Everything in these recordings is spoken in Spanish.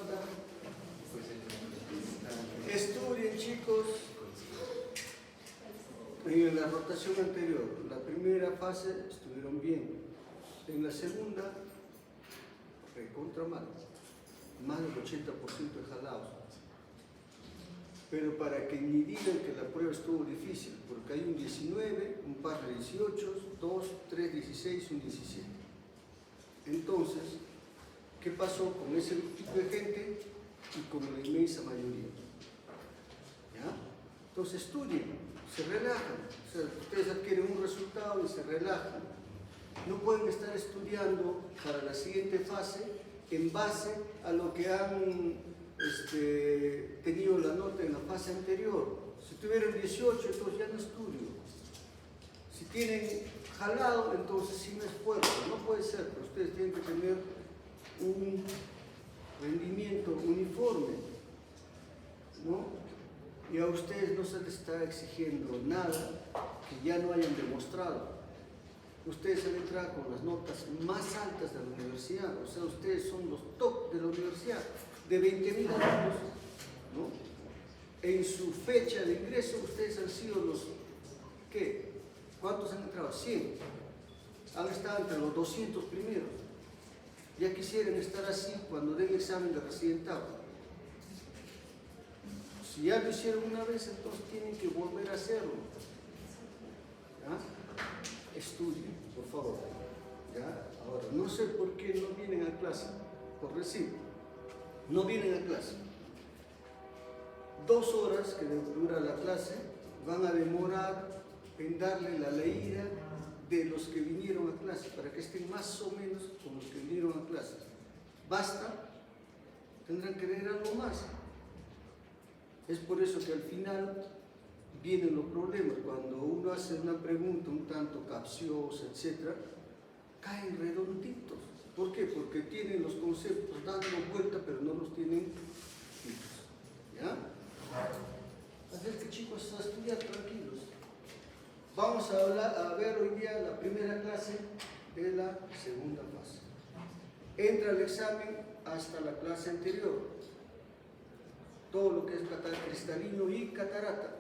falta? Estudien, chicos. En la rotación anterior, la primera fase estuvieron bien. En la segunda, recontra mal. Más del 80% de jalados. Pero para que ni digan que la prueba estuvo difícil, porque hay un 19, un par de 18, 2, 3, 16, un 17. Entonces, ¿qué pasó con ese tipo de gente y con la inmensa mayoría? ¿Ya? Entonces estudien, se relajan. O sea, ustedes adquieren un resultado y se relajan. No pueden estar estudiando para la siguiente fase en base a lo que han tenido la nota en la fase anterior. Si tuvieron 18, entonces ya no estudio. Si tienen jalado, entonces sí me esfuerzo. No puede ser, pero ustedes tienen que tener un rendimiento uniforme, ¿no? Y a ustedes no se les está exigiendo nada que ya no hayan demostrado. Ustedes han entrado con las notas más altas de la universidad, o sea, ustedes son los top de la universidad, de 20.000 alumnos, ¿no? En su fecha de ingreso, ustedes han sido los, ¿qué? ¿Cuántos han entrado? 100. Han estado entre los 200 primeros. Ya quisieran estar así cuando den examen de residentado. Si ya lo hicieron una vez, entonces tienen que volver a hacerlo. ¿Ya? Estudien, por favor. ¿Ya? Ahora, no sé por qué no vienen a clase, por decir, no vienen a clase. 2 horas que dura la clase van a demorar en darle la leída de los que vinieron a clase, para que estén más o menos con los que vinieron a clase. ¿Basta? Tendrán que leer algo más. Es por eso que al final vienen los problemas. Cuando uno hace una pregunta un tanto capciosa, etc., caen redonditos. ¿Por qué? Porque tienen los conceptos dando vuelta, pero no los tienen fijos. ¿Ya? Así que, chicos, a estudiar tranquilos. Vamos a ver hoy día la primera clase de la segunda fase. Entra el examen hasta la clase anterior. Todo lo que es cristalino y catarata.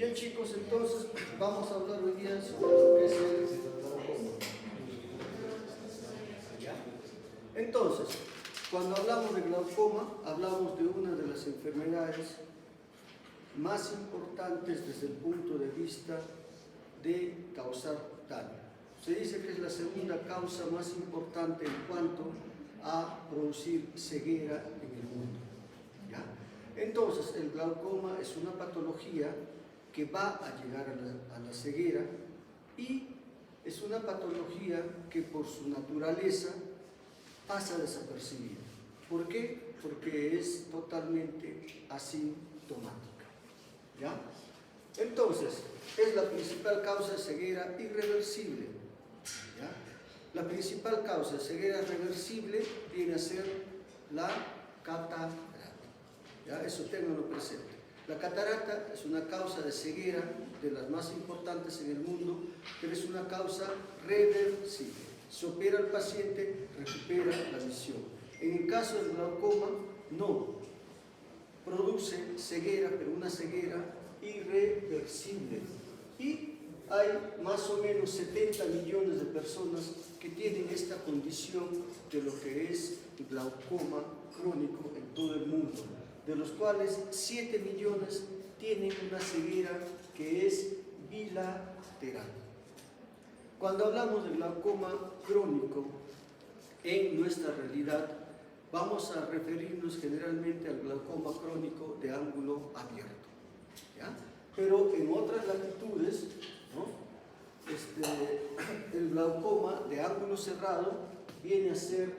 Bien chicos, entonces vamos a hablar hoy día sobre lo que es el glaucoma. Entonces, cuando hablamos de glaucoma, hablamos de una de las enfermedades más importantes desde el punto de vista de causar daño. Se dice que es la segunda causa más importante en cuanto a producir ceguera en el mundo. ¿Ya? Entonces, el glaucoma es una patología que va a llegar a la ceguera y es una patología que por su naturaleza pasa desapercibida. ¿Por qué? Porque es totalmente asintomática. ¿Ya? Entonces, es la principal causa de ceguera irreversible. ¿Ya? La principal causa de ceguera reversible viene a ser la catarata. ¿Ya? Eso ténganlo presente. La catarata es una causa de ceguera de las más importantes en el mundo, pero es una causa reversible. Se opera al paciente, recupera la visión. En el caso del glaucoma, no. Produce ceguera, pero una ceguera irreversible. Y hay más o menos 70 millones de personas que tienen esta condición de lo que es glaucoma crónico en todo el mundo, de los cuales 7 millones tienen una ceguera que es bilateral. Cuando hablamos de glaucoma crónico, en nuestra realidad vamos a referirnos generalmente al glaucoma crónico de ángulo abierto. ¿Ya? Pero en otras latitudes, ¿no? El glaucoma de ángulo cerrado viene a ser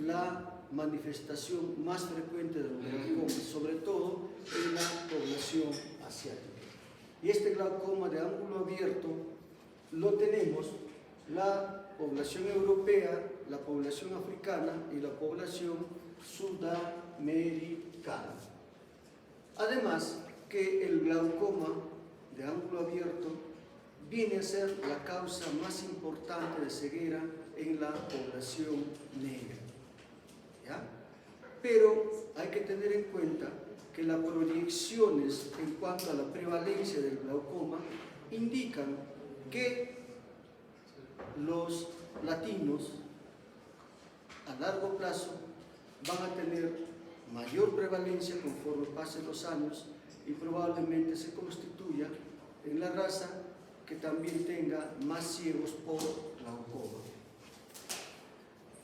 la manifestación más frecuente del glaucoma, sobre todo en la población asiática. Y este glaucoma de ángulo abierto lo tenemos la población europea, la población africana y la población sudamericana. Además que el glaucoma de ángulo abierto viene a ser la causa más importante de ceguera en la población negra. ¿Ya? Pero hay que tener en cuenta que las proyecciones en cuanto a la prevalencia del glaucoma indican que los latinos a largo plazo van a tener mayor prevalencia conforme pasen los años y probablemente se constituya en la raza que también tenga más ciegos por glaucoma.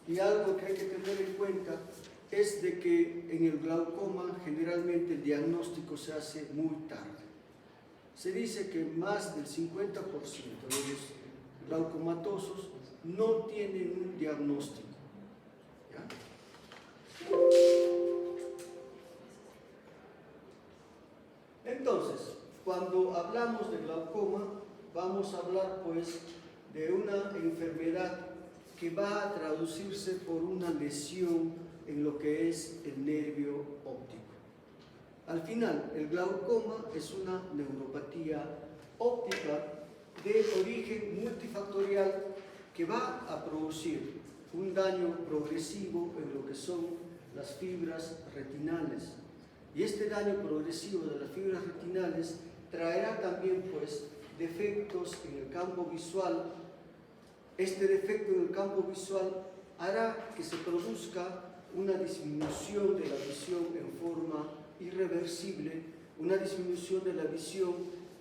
Y algo que hay que tener en cuenta es de que en el glaucoma generalmente el diagnóstico se hace muy tarde. Se dice que más del 50% de los glaucomatosos no tienen un diagnóstico. ¿Ya? Entonces, cuando hablamos de glaucoma, vamos a hablar pues de una enfermedad que va a traducirse por una lesión en lo que es el nervio óptico. Al final, el glaucoma es una neuropatía óptica de origen multifactorial que va a producir un daño progresivo en lo que son las fibras retinales. Y este daño progresivo de las fibras retinales traerá también pues defectos en el campo visual. Este defecto en el campo visual hará que se produzca una disminución de la visión en forma irreversible, una disminución de la visión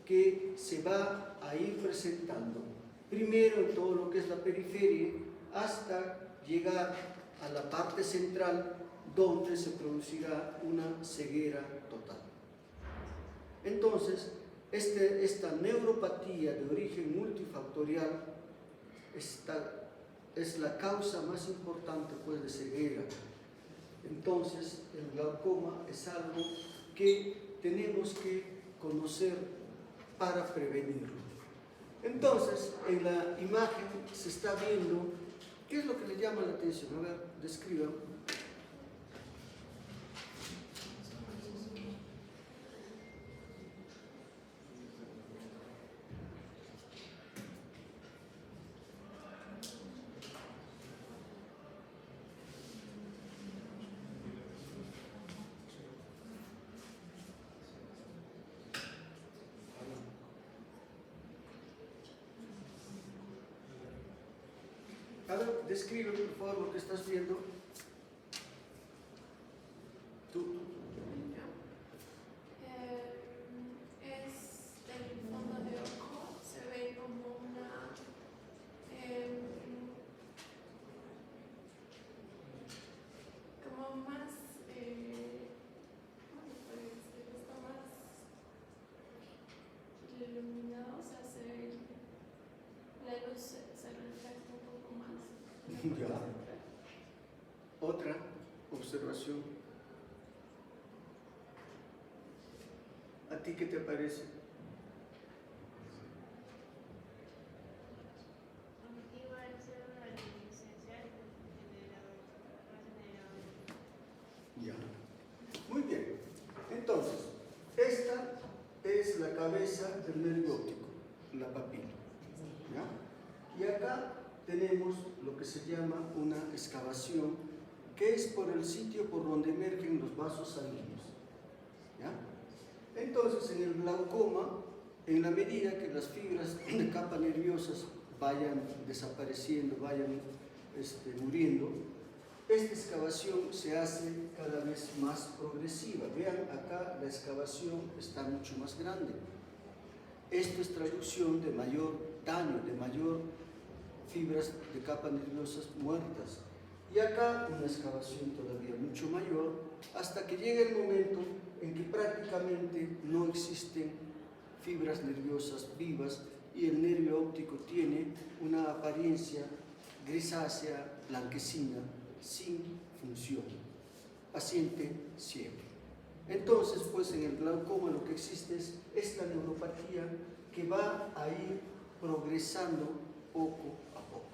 que se va a ir presentando primero en todo lo que es la periferia hasta llegar a la parte central donde se producirá una ceguera total. Entonces, esta neuropatía de origen multifactorial es la causa más importante pues, de ceguera. Entonces, el glaucoma es algo que tenemos que conocer para prevenirlo. Entonces, en la imagen se está viendo, ¿qué es lo que le llama la atención? A ver, describan. A ver, describe por favor lo que estás viendo. Tú. Es el fondo de ojo, se ve como una como más ¿cómo se puede decir? Está más iluminado, o sea, la luz se refleja un poco más. Ya. Otra observación. ¿A ti qué te parece? Ya. Muy bien. Entonces, esta es la cabeza del nervio óptico, la papila. ¿Ya? Y acá tenemos lo que se llama una excavación, que es por el sitio por donde emergen los vasos sanguíneos. ¿Ya? Entonces, en el glaucoma, en la medida que las fibras de capa nerviosas vayan desapareciendo, vayan muriendo, esta excavación se hace cada vez más progresiva. Vean, acá la excavación está mucho más grande. Esto es traducción de mayor daño, de mayor fibras de capa nerviosas muertas. Y acá una excavación todavía mucho mayor, hasta que llega el momento en que prácticamente no existen fibras nerviosas vivas y el nervio óptico tiene una apariencia grisácea, blanquecina, sin función, paciente ciego. Entonces, pues en el glaucoma lo que existe es esta neuropatía que va a ir progresando poco a poco.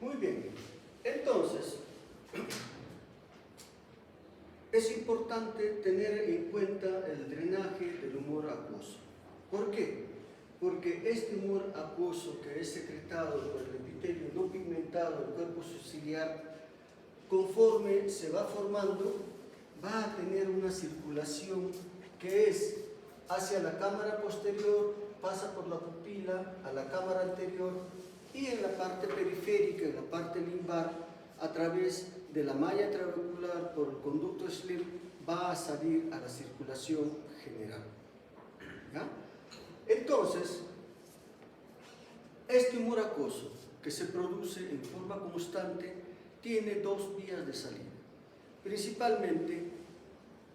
Muy bien, entonces es importante tener en cuenta el drenaje del humor acuoso. ¿Por qué? Porque este humor acuoso que es secretado por el epitelio no pigmentado del cuerpo ciliar, conforme se va formando, va a tener una circulación que es hacia la cámara posterior, pasa por la pupila, a la cámara anterior y en la parte periférica, en la parte limbar, a través de la malla trabecular por el conducto Schlemm, va a salir a la circulación general. ¿Ya? Entonces, este humor acuoso que se produce en forma constante tiene dos vías de salida. Principalmente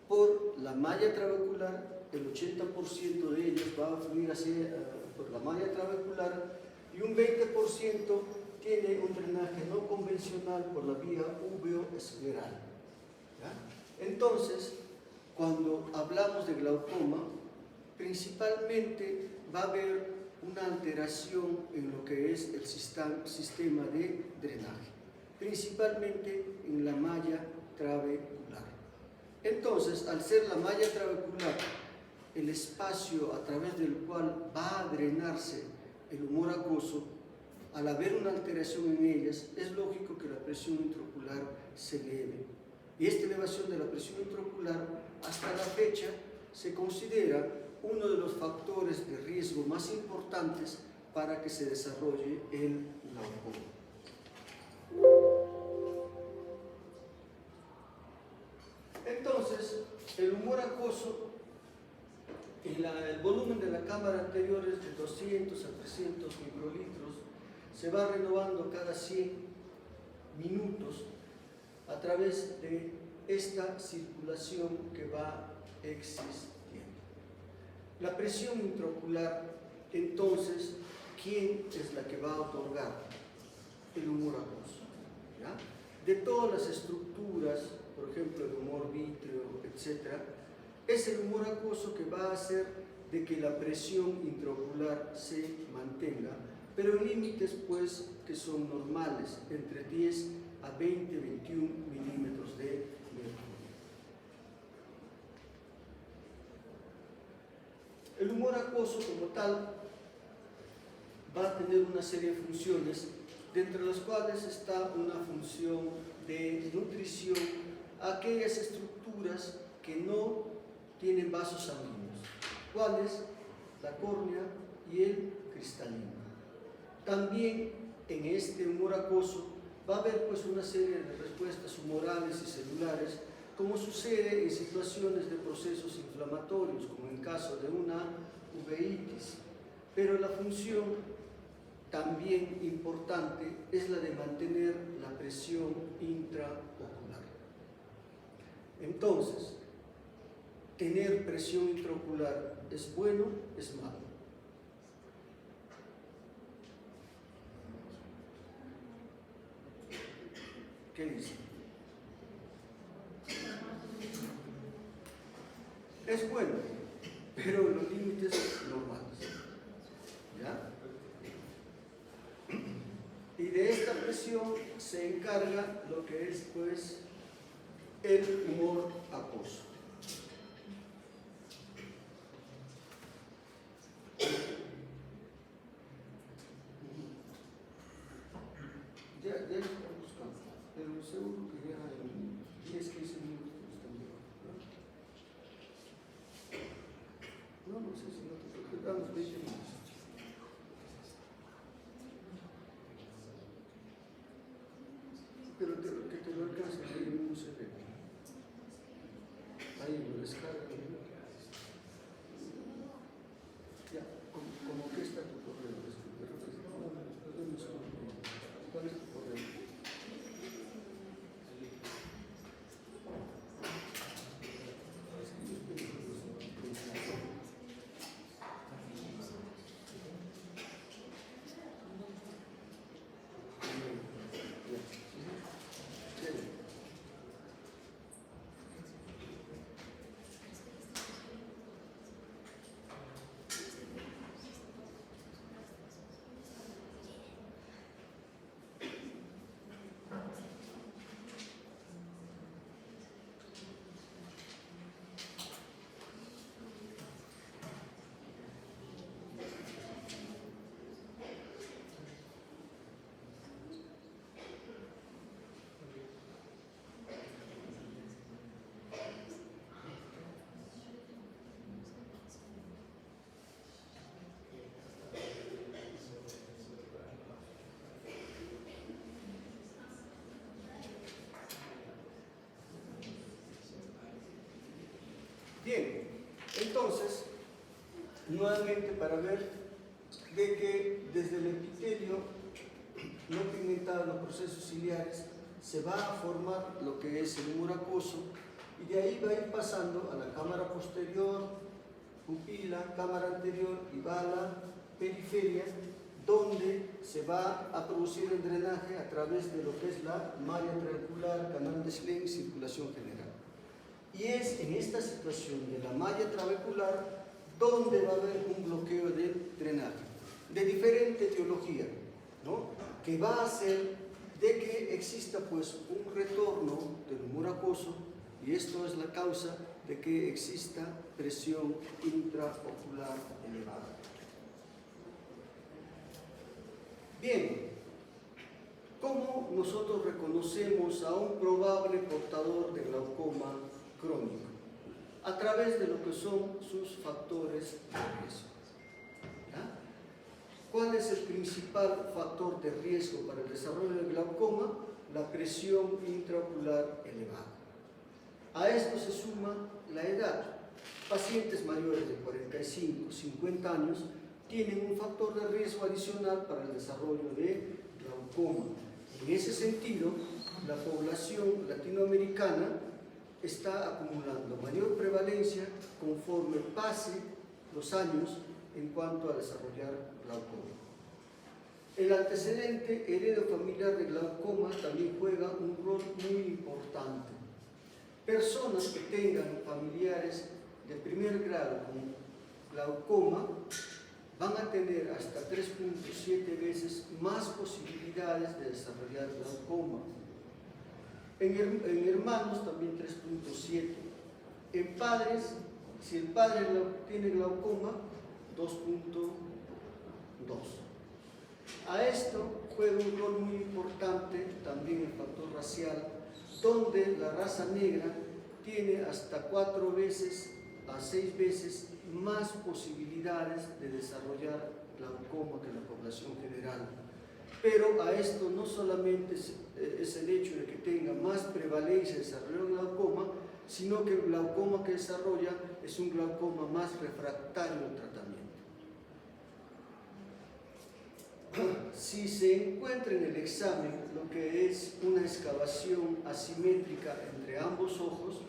por la malla trabecular, el 80% de ellos va a fluir por la malla trabecular y un 20% tiene un drenaje no convencional por la vía uveoescleral. Entonces, cuando hablamos de glaucoma, principalmente va a haber una alteración en lo que es el sistema de drenaje, principalmente en la malla trabecular. Entonces, al ser la malla trabecular el espacio a través del cual va a drenarse el humor acuoso, al haber una alteración en ellas, es lógico que la presión intraocular se eleve. Y esta elevación de la presión intraocular, hasta la fecha, se considera uno de los factores de riesgo más importantes para que se desarrolle el glaucoma. Entonces, el humor acuoso, el volumen de la cámara anterior es de 200 a 300 microlitros, se va renovando cada 100 minutos a través de esta circulación que va existiendo. La presión intraocular, entonces, ¿quién es la que va a otorgar? El humor acuoso. ¿Ya? De todas las estructuras, por ejemplo, el humor vítreo, etc., es el humor acuoso que va a hacer de que la presión intraocular se mantenga, pero en límites pues que son normales, entre 10 a 20, 21 milímetros de mercurio. El humor acuoso como tal va a tener una serie de funciones, de entre las cuales está una función de nutrición a aquellas estructuras que no tienen vasos sanguíneos. ¿Cuáles? La córnea y el cristalino. También en este humor acuoso va a haber pues una serie de respuestas humorales y celulares, como sucede en situaciones de procesos inflamatorios, como en caso de una uveitis. Pero la función también importante es la de mantener la presión intraocular. Entonces, ¿tener presión intraocular es bueno, es malo? ¿Qué dice? Es bueno, pero en los límites normales. ¿Ya? Y de esta presión se encarga lo que es, pues, el humor acuoso. Ya está buscando, pero seguro que ya en 10-15 minutos están llegando. No sé si no te preocupes, damos 20 minutos. Pero que te lo alcance ahí en un CD. Ahí lo descarga. Ya, como que está tu correo. ¿Cuál es tu correo? Bien, entonces, nuevamente para ver de que desde el epitelio no pigmentado, los procesos ciliares, se va a formar lo que es el humor acuoso y de ahí va a ir pasando a la cámara posterior, pupila, cámara anterior y va a la periferia, donde se va a producir el drenaje a través de lo que es la malla trabecular, canal de Schlenk, circulación general. Y es en esta situación de la malla trabecular donde va a haber un bloqueo del drenaje, de diferente etiología, ¿no? Que va a hacer de que exista pues un retorno del humor acuoso, y esto es la causa de que exista presión intraocular elevada. Bien, ¿cómo nosotros reconocemos a un probable portador de glaucoma crónico? A través de lo que son sus factores de riesgo. ¿Ya? ¿Cuál es el principal factor de riesgo para el desarrollo del glaucoma? La presión intraocular elevada. A esto se suma la edad. Pacientes mayores de 45, 50 años tienen un factor de riesgo adicional para el desarrollo de glaucoma. En ese sentido, la población latinoamericana está acumulando mayor prevalencia conforme pase los años en cuanto a desarrollar glaucoma. El antecedente heredofamiliar de glaucoma también juega un rol muy importante. Personas que tengan familiares de primer grado con glaucoma van a tener hasta 3.7 veces más posibilidades de desarrollar glaucoma. En hermanos también 3.7. En padres, si el padre tiene glaucoma, 2.2. A esto juega un rol muy importante también el factor racial, donde la raza negra tiene hasta 4 veces a 6 veces más posibilidades de desarrollar glaucoma que la población general. Pero a esto no solamente es el hecho de que tenga más prevalencia de desarrollar glaucoma, sino que el glaucoma que desarrolla es un glaucoma más refractario al tratamiento. Si se encuentra en el examen lo que es una excavación asimétrica entre ambos ojos,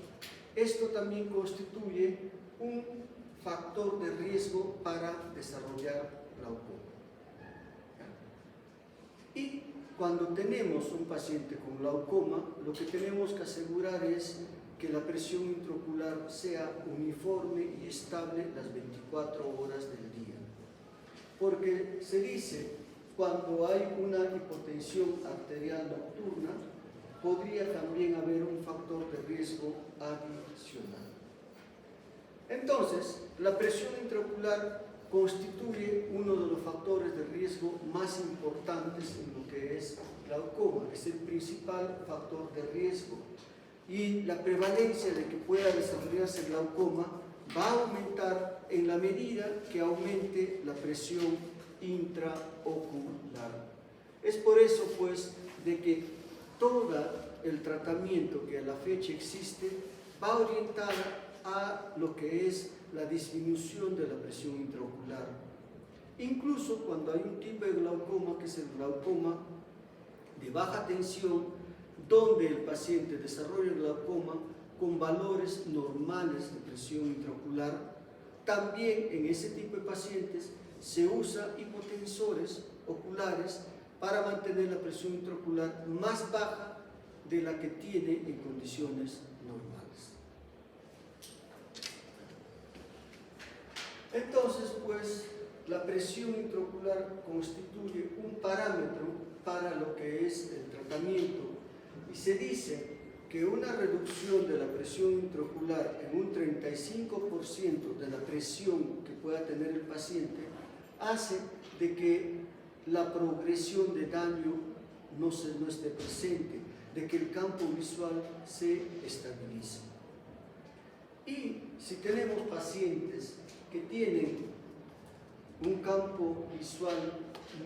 esto también constituye un factor de riesgo para desarrollar glaucoma. Y cuando tenemos un paciente con glaucoma, lo que tenemos que asegurar es que la presión intraocular sea uniforme y estable las 24 horas del día. Porque se dice, cuando hay una hipotensión arterial nocturna, podría también haber un factor de riesgo adicional. Entonces, la presión intraocular constituye uno de los factores de riesgo más importantes en lo que es glaucoma, es el principal factor de riesgo. Y la prevalencia de que pueda desarrollarse glaucoma va a aumentar en la medida que aumente la presión intraocular. Es por eso, pues, de que todo el tratamiento que a la fecha existe va orientada a lo que es la disminución de la presión intraocular. Incluso cuando hay un tipo de glaucoma, que es el glaucoma de baja tensión, donde el paciente desarrolla el glaucoma con valores normales de presión intraocular, también en ese tipo de pacientes se usa hipotensores oculares para mantener la presión intraocular más baja de la que tiene en condiciones normales. Entonces, pues, la presión intraocular constituye un parámetro para lo que es el tratamiento, y se dice que una reducción de la presión intraocular en un 35% de la presión que pueda tener el paciente hace de que la progresión de daño no esté presente, de que el campo visual se estabilice. Y si tenemos pacientes que tienen un campo visual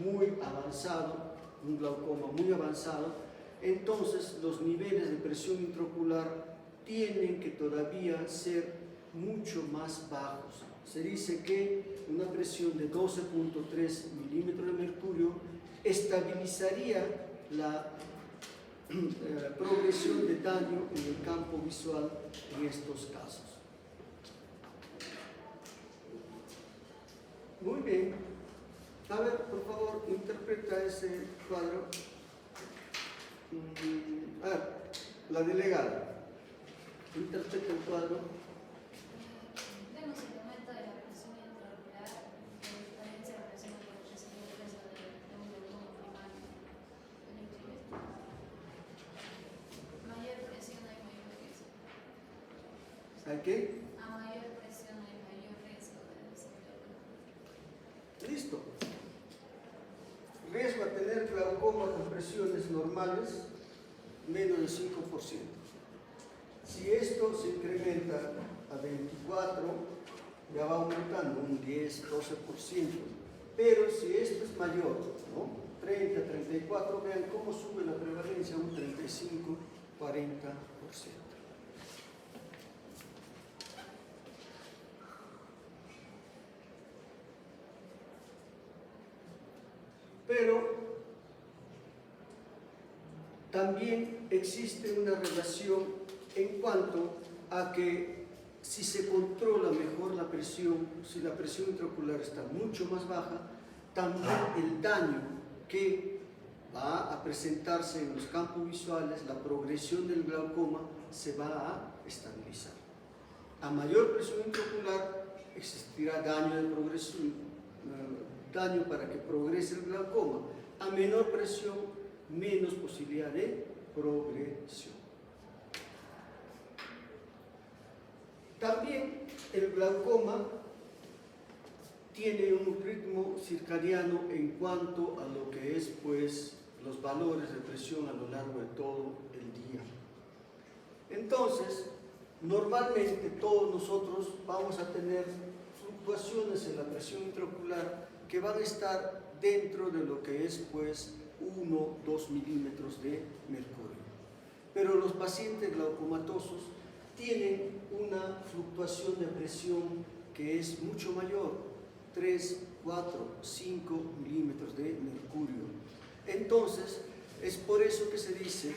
muy avanzado, un glaucoma muy avanzado, entonces los niveles de presión intraocular tienen que todavía ser mucho más bajos. Se dice que una presión de 12.3 milímetros de mercurio estabilizaría la progresión de daño en el campo visual en estos casos. Muy bien. A ver, por favor, interpreta ese cuadro. La delegada. Interpreta el cuadro. Vemos el aumento de la presión intraocular, también se relaciona con el crecimiento de un glaucoma primario. Mayor presión hay mayor riesgo. ¿Hay qué? A mayor presión hay mayor riesgo de desarrollo. Listo. Riesgo a tener glaucoma con presiones normales, menos del 5%. Si esto se incrementa a 24, ya va aumentando un 10, 12%. Pero si esto es mayor, ¿no? 30, 34, vean cómo sube la prevalencia a un 35, 40%. Pero también existe una relación en cuanto a que si se controla mejor la presión, si la presión intraocular está mucho más baja, también el daño que va a presentarse en los campos visuales, la progresión del glaucoma, se va a estabilizar. A mayor presión intraocular existirá daño de progresión, daño para que progrese el glaucoma. A menor presión, menos posibilidad de progresión. También el glaucoma tiene un ritmo circadiano en cuanto a lo que es, pues, los valores de presión a lo largo de todo el día. Entonces, Normalmente todos nosotros vamos a tener fluctuaciones en la presión intraocular que van a estar dentro de lo que es pues 1-2 milímetros de mercurio. Pero los pacientes glaucomatosos tienen una fluctuación de presión que es mucho mayor, 3, 4, 5 milímetros de mercurio. Entonces, es por eso que se dice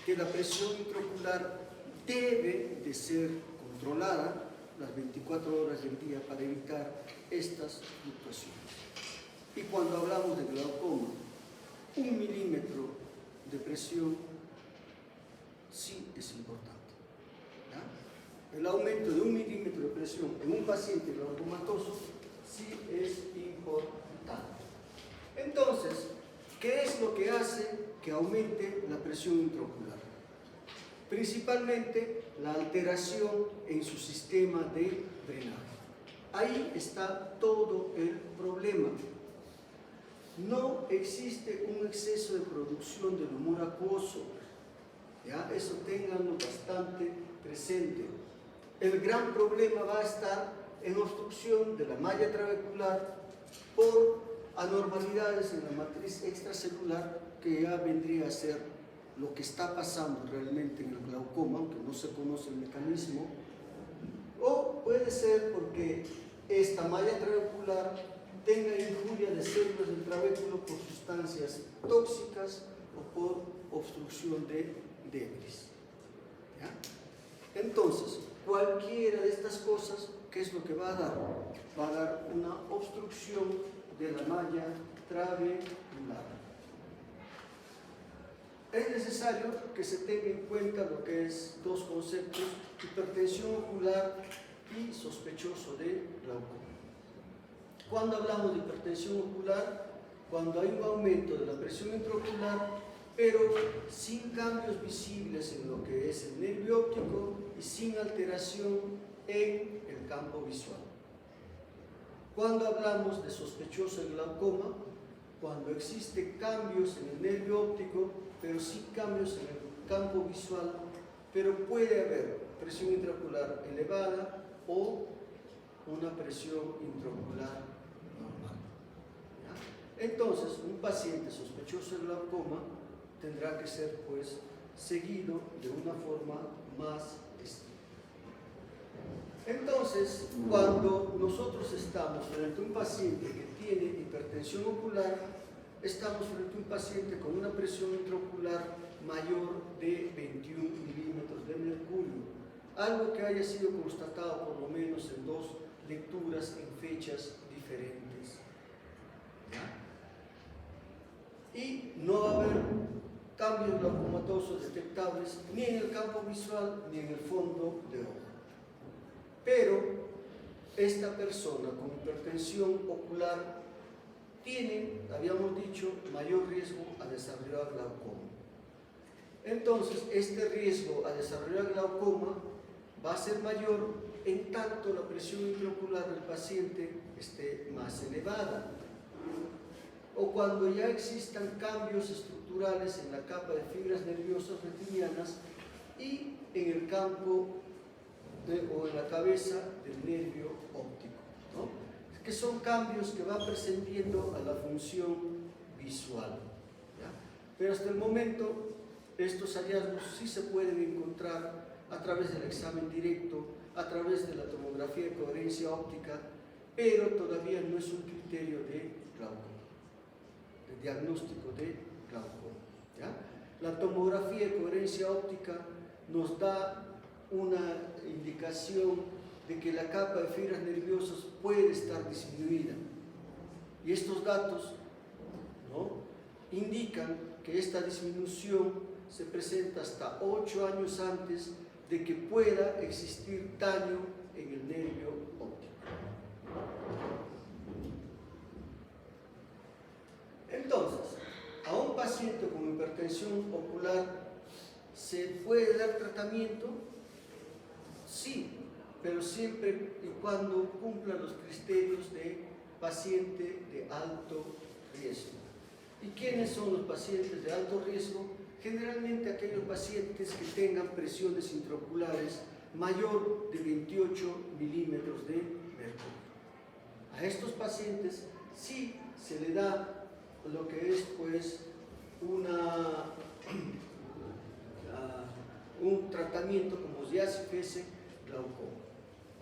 que la presión intraocular debe de ser controlada las 24 horas del día para evitar estas fluctuaciones. Y cuando hablamos de glaucoma, 1 milímetro de presión sí es importante. ¿Ya? El aumento de 1 milímetro de presión en un paciente glaucomatoso sí es importante. Entonces, ¿qué es lo que hace que aumente la presión intraocular? Principalmente la alteración en su sistema de drenaje. Ahí está todo el problema. No existe un exceso de producción del humor acuoso. ¿Ya? Eso ténganlo bastante presente. El gran problema va a estar en obstrucción de la malla trabecular por anormalidades en la matriz extracelular, que ya vendría a ser lo que está pasando realmente en el glaucoma, aunque no se conoce el mecanismo, o puede ser porque esta malla trabecular tenga injuria de células del trabéculo por sustancias tóxicas o por obstrucción de debris. ¿Ya? Entonces, cualquiera de estas cosas, ¿qué es lo que va a dar? Va a dar una obstrucción de la malla trabecular. Es necesario que se tenga en cuenta lo que es dos conceptos: hipertensión ocular y sospechoso de glaucoma. Cuando hablamos de hipertensión ocular, cuando hay un aumento de la presión intraocular, pero sin cambios visibles en lo que es el nervio óptico y sin alteración en el campo visual. Cuando hablamos de sospechoso de glaucoma, cuando existen cambios en el nervio óptico, pero sin cambios en el campo visual, pero puede haber presión intraocular elevada o una presión intraocular normal. ¿Ya? Entonces, un paciente sospechoso de glaucoma tendrá que ser pues seguido de una forma más estricta. Entonces, cuando nosotros estamos frente a un paciente que tiene hipertensión ocular, estamos frente a un paciente con una presión intraocular mayor de 21 milímetros de mercurio, algo que haya sido constatado por lo menos en 2 lecturas en fechas diferentes. ¿Ya? Y no va a haber cambios glaucomatosos detectables ni en el campo visual ni en el fondo de ojo. Pero esta persona con hipertensión ocular tiene, habíamos dicho, mayor riesgo a desarrollar glaucoma. Entonces, este riesgo a desarrollar glaucoma va a ser mayor en tanto la presión intraocular del paciente esté más elevada, o cuando ya existan cambios estructurales en la capa de fibras nerviosas retinianas y en el campo o en la cabeza del nervio óptico, ¿no? Que son cambios que va prescindiendo a la función visual. ¿Ya? Pero hasta el momento estos hallazgos sí se pueden encontrar a través del examen directo, a través de la tomografía de coherencia óptica, pero todavía no es un criterio de glaucoma, de diagnóstico de glaucoma. ¿Ya? La tomografía de coherencia óptica nos da una indicación de que la capa de fibras nerviosas puede estar disminuida. Y estos datos, ¿no?, indican que esta disminución se presenta hasta 8 años antes de que pueda existir daño en el nervio óptico. Entonces, a un paciente con hipertensión ocular, ¿se puede dar tratamiento? Sí, pero siempre y cuando cumpla los criterios de paciente de alto riesgo. ¿Y quiénes son los pacientes de alto riesgo? Generalmente aquellos pacientes que tengan presiones intraoculares mayor de 28 milímetros de mercurio. A estos pacientes sí se le da lo que es pues un tratamiento como ya si fuese glaucoma.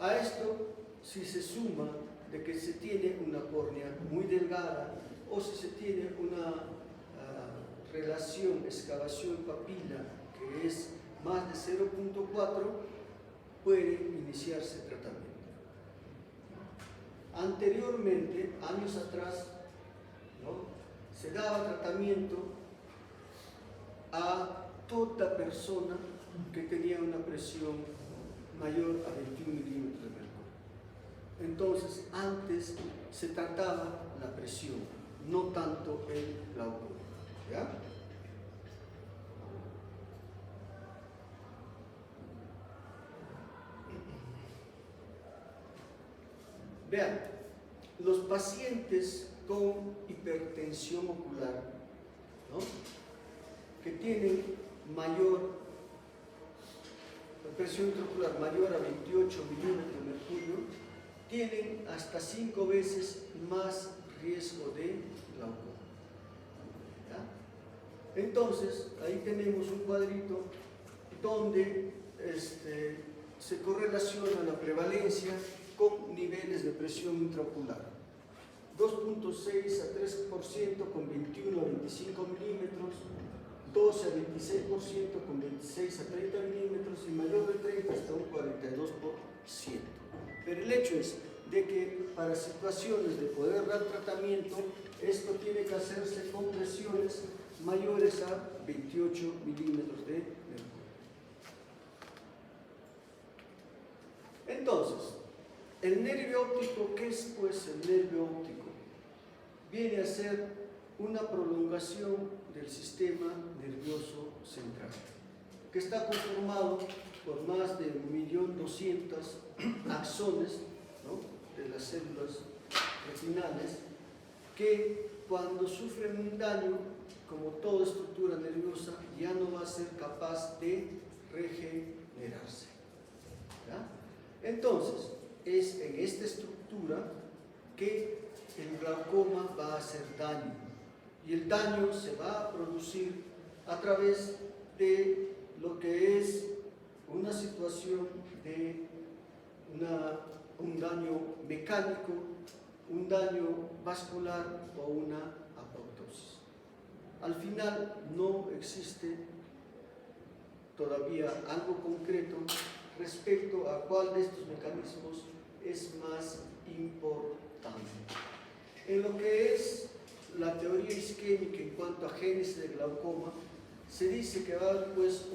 A esto, si se suma de que se tiene una córnea muy delgada o si se tiene una relación excavación papila que es más de 0.4, puede iniciarse tratamiento. Anteriormente, años atrás, ¿no?, se daba tratamiento a toda persona que tenía una presión mayor a 21 milímetros de mercurio. Entonces, antes se trataba la presión, no tanto el glaucoma. ¿Ya? Vean, los pacientes con hipertensión ocular, ¿no?, que tienen presión intraocular mayor a 28 milímetros de mercurio, tienen hasta 5 veces más riesgo de glaucoma. ¿Ya? Entonces, ahí tenemos un cuadrito donde se correlaciona la prevalencia con niveles de presión intraocular. 2.6 a 3% con 21 a 25 milímetros, 12 a 26% con 26 a 30 milímetros y mayor de 30 hasta un 42%. Pero el hecho es de que para situaciones de poder dar tratamiento, esto tiene que hacerse con presiones mayores a 28 milímetros de mercurio. Entonces, el nervio óptico, ¿qué es pues el nervio óptico? Viene a ser una prolongación del sistema nervioso central, que está conformado por más de 1.200.000 axones, ¿no?, de las células retinales, que cuando sufren un daño, como toda estructura nerviosa, ya no va a ser capaz de regenerarse. ¿Ya? Entonces, es en esta estructura que el glaucoma va a hacer daño, y el daño se va a producir a través de lo que es una situación de un daño mecánico, un daño vascular o una apoptosis. Al final no existe todavía algo concreto respecto a cuál de estos mecanismos es más importante. En lo que es la teoría isquémica en cuanto a génesis del glaucoma, se dice que va a haber pues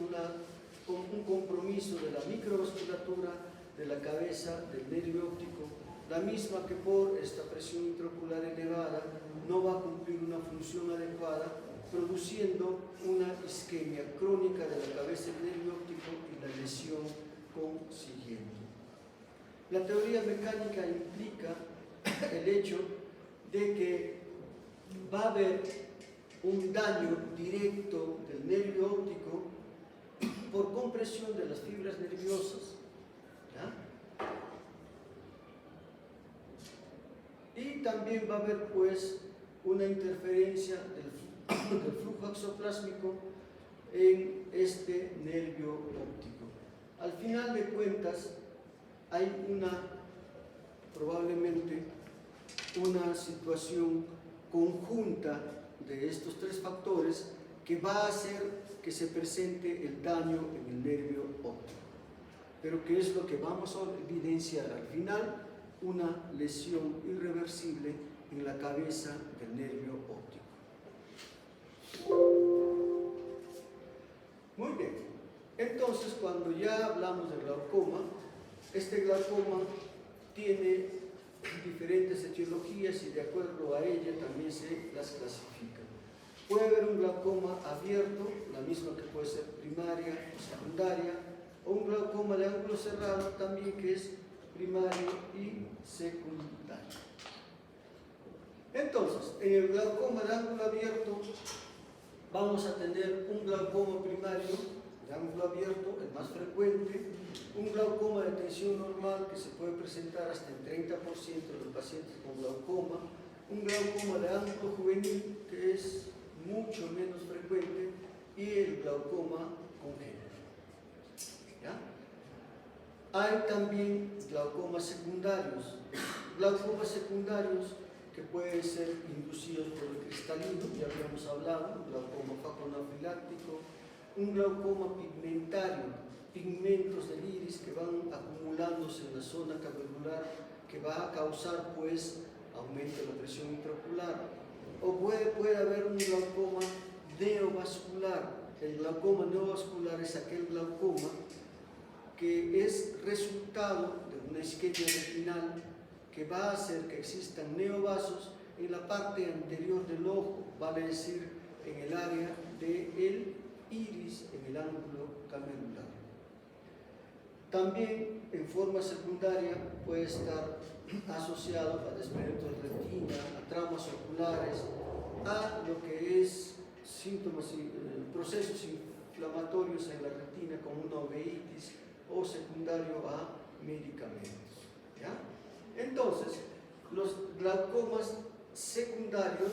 un compromiso de la microvasculatura de la cabeza del nervio óptico, la misma que por esta presión intraocular elevada no va a cumplir una función adecuada, produciendo una isquemia crónica de la cabeza del nervio óptico y la lesión consiguiente. La teoría mecánica implica el hecho de que va a haber un daño directo del nervio óptico por compresión de las fibras nerviosas, ¿ya? Y también va a haber pues una interferencia del flujo axoplásmico en este nervio óptico. Al final de cuentas hay probablemente una situación conjunta de estos tres factores que va a hacer que se presente el daño en el nervio óptico. Pero ¿qué es lo que vamos a evidenciar al final? Una lesión irreversible en la cabeza del nervio óptico. Muy bien, entonces cuando ya hablamos de glaucoma, este glaucoma tiene diferentes etiologías y de acuerdo a ella también se las clasifica. Puede haber un glaucoma abierto, la misma que puede ser primaria o secundaria, o un glaucoma de ángulo cerrado también que es primario y secundario. Entonces, en el glaucoma de ángulo abierto vamos a tener un glaucoma primario ángulo abierto, el más frecuente, un glaucoma de tensión normal que se puede presentar hasta el 30% de los pacientes con glaucoma, un glaucoma de ángulo juvenil que es mucho menos frecuente y el glaucoma congénito. ¿Ya? Hay también glaucomas secundarios que pueden ser inducidos por el cristalino, ya habíamos hablado, glaucoma facoanafiláctico, un glaucoma pigmentario, pigmentos del iris que van acumulándose en la zona cavernular, que va a causar pues aumento de la presión intraocular, o puede haber un glaucoma neovascular. El glaucoma neovascular es aquel glaucoma que es resultado de una isquemia retinal que va a hacer que existan neovasos en la parte anterior del ojo, vale decir, en el área del iris, en el ángulo cavernular. También en forma secundaria puede estar asociado a desprendimiento de retina, a traumas oculares, a lo que es síntomas, procesos inflamatorios en la retina como una uveitis o secundario a medicamentos. ¿Ya? Entonces, los glaucomas secundarios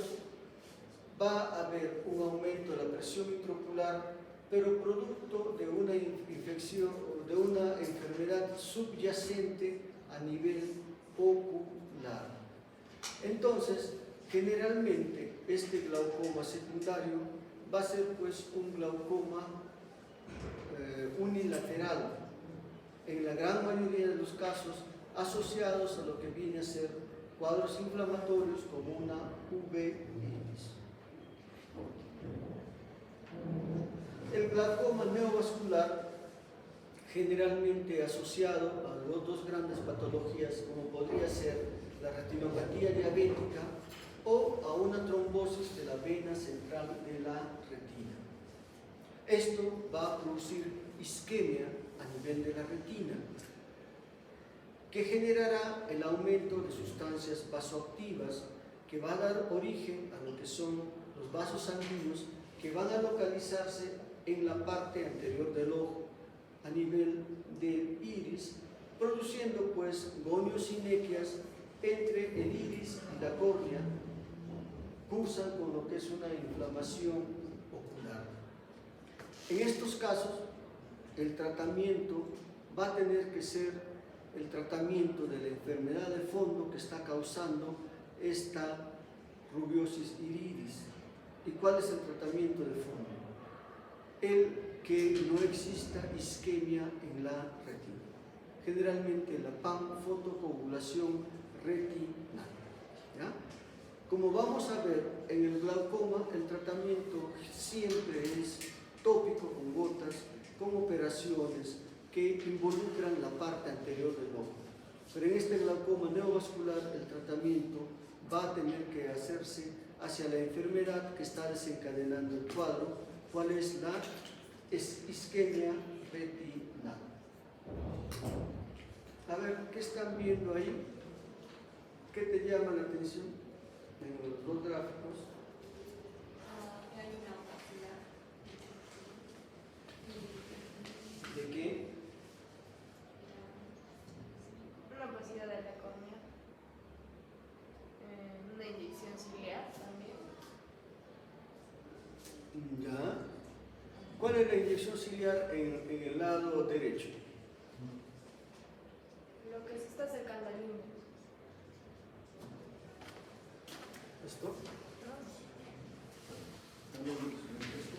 va a haber un aumento de la presión intraocular, pero producto de una infección o de una enfermedad subyacente a nivel ocular. Entonces, generalmente este glaucoma secundario va a ser pues un glaucoma unilateral, en la gran mayoría de los casos asociados a lo que viene a ser cuadros inflamatorios como una uveitis. El glaucoma neovascular, generalmente asociado a las dos grandes patologías como podría ser la retinopatía diabética o a una trombosis de la vena central de la retina. Esto va a producir isquemia a nivel de la retina, que generará el aumento de sustancias vasoactivas que va a dar origen a lo que son los vasos sanguíneos que van a localizarse en la parte anterior del ojo, a nivel del iris, produciendo pues goniosinequias entre el iris y la córnea, cursan con lo que es una inflamación ocular. En estos casos, el tratamiento va a tener que ser el tratamiento de la enfermedad de fondo que está causando esta rubiosis iridis. ¿Y cuál es el tratamiento de fondo? El que no exista isquemia en la retina. Generalmente la panfotocoagulación retinal. ¿Ya? Como vamos a ver en el glaucoma, el tratamiento siempre es tópico con gotas, con operaciones que involucran la parte anterior del ojo. Pero en este glaucoma neovascular el tratamiento va a tener que hacerse hacia la enfermedad que está desencadenando el cuadro, cuál es la isquemia retinal. A ver, ¿qué están viendo ahí? ¿Qué te llama la atención en los dos gráficos? Hay una opacidad. ¿De qué? Una opacidad de la córnea. Una inyección ciliar también. Ya. ¿Cuál es la inyección ciliar en el lado derecho? Lo que se está acercando al límite. ¿Esto? ¿No? ¿También esto?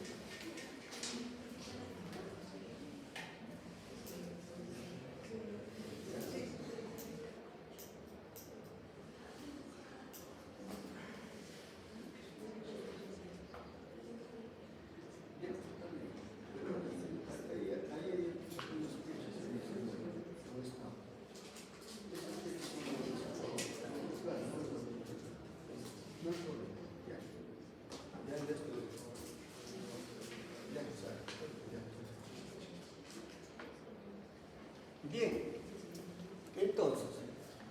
Bien, entonces,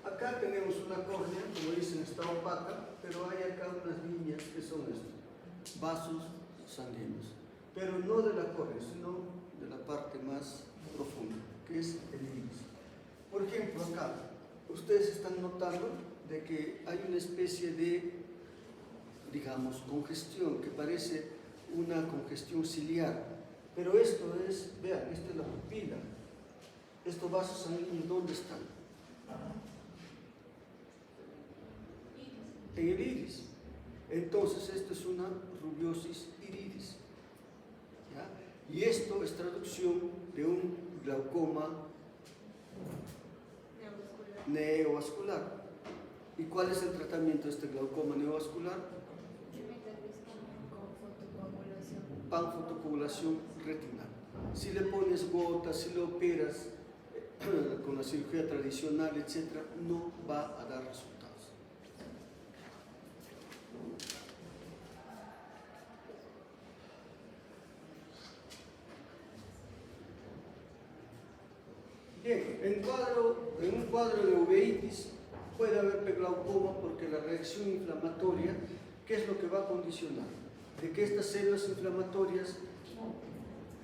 acá tenemos una córnea, como dicen, está opaca, pero hay acá unas líneas que son estos, vasos sanguíneos, pero no de la córnea, sino de la parte más profunda, que es el iris. Por ejemplo, acá, ustedes están notando de que hay una especie de, digamos, congestión, que parece una congestión ciliar, pero esto es, vean, esta es la pupila. Estos vasos sanguíneos, ¿dónde están? En el iris. Entonces, esto es una rubiosis iridis. ¿Ya? Y esto es traducción de un glaucoma neovascular. ¿Y cuál es el tratamiento de este glaucoma neovascular? Panfotocoagulación retinal. Si le pones gotas, si lo operas con la cirugía tradicional, etc., no va a dar resultados. Bien, en un cuadro de uveitis puede haber glaucoma porque la reacción inflamatoria, ¿qué es lo que va a condicionar? De que estas células inflamatorias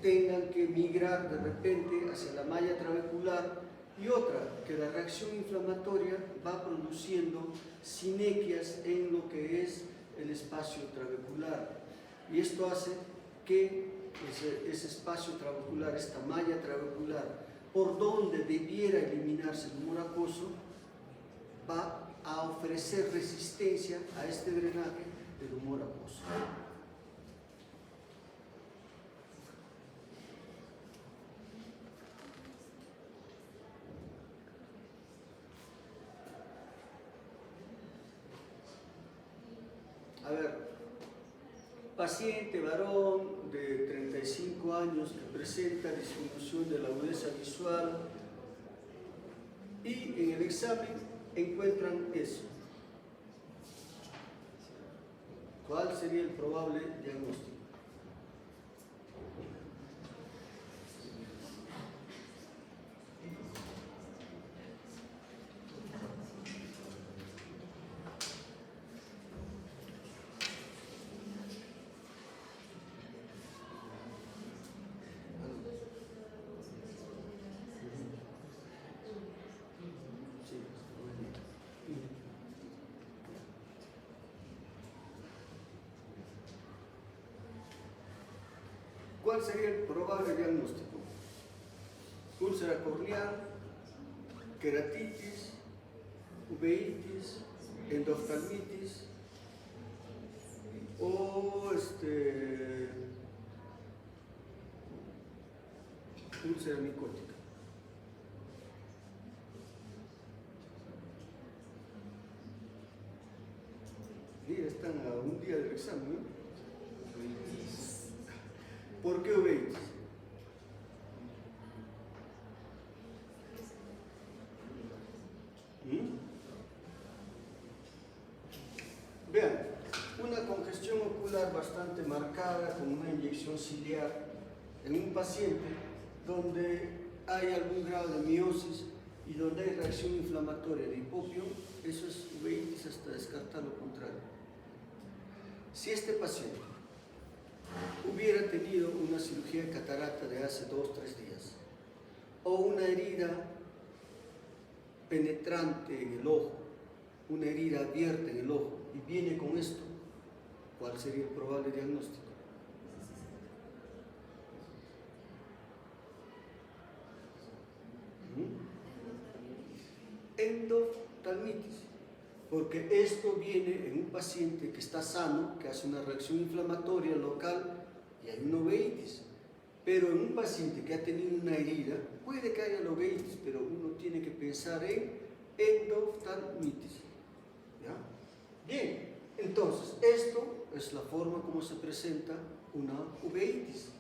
tengan que migrar de repente hacia la malla trabecular, y otra, que la reacción inflamatoria va produciendo sinequias en lo que es el espacio trabecular, y esto hace que ese espacio trabecular, esta malla trabecular, por donde debiera eliminarse el humor acuoso, va a ofrecer resistencia a este drenaje del humor acuoso. A ver, paciente varón de 35 años que presenta disminución de la agudeza visual, y en el examen encuentran eso. ¿Cuál sería el probable diagnóstico? ¿Cuál sería el probable diagnóstico? Úlcera corneal, queratitis, uveitis, endoftalmitis o úlcera micótica. Mira, están a un día del examen, ¿no? ¿Por qué uveitis? Vean, una congestión ocular bastante marcada con una inyección ciliar en un paciente donde hay algún grado de miosis y donde hay reacción inflamatoria de hipopio, eso es uveitis hasta descartar lo contrario. Si este paciente hubiera tenido una cirugía de catarata de hace 2 o 3 días, o una herida penetrante en el ojo, una herida abierta en el ojo, y viene con esto, ¿cuál sería el probable diagnóstico? Endoftalmitis, porque esto viene en un paciente que está sano, que hace una reacción inflamatoria local y hay una uveitis. Pero en un paciente que ha tenido una herida, puede que haya la uveitis, pero uno tiene que pensar en endoftalmitis. ¿Ya? Bien, entonces esto es la forma como se presenta una uveitis,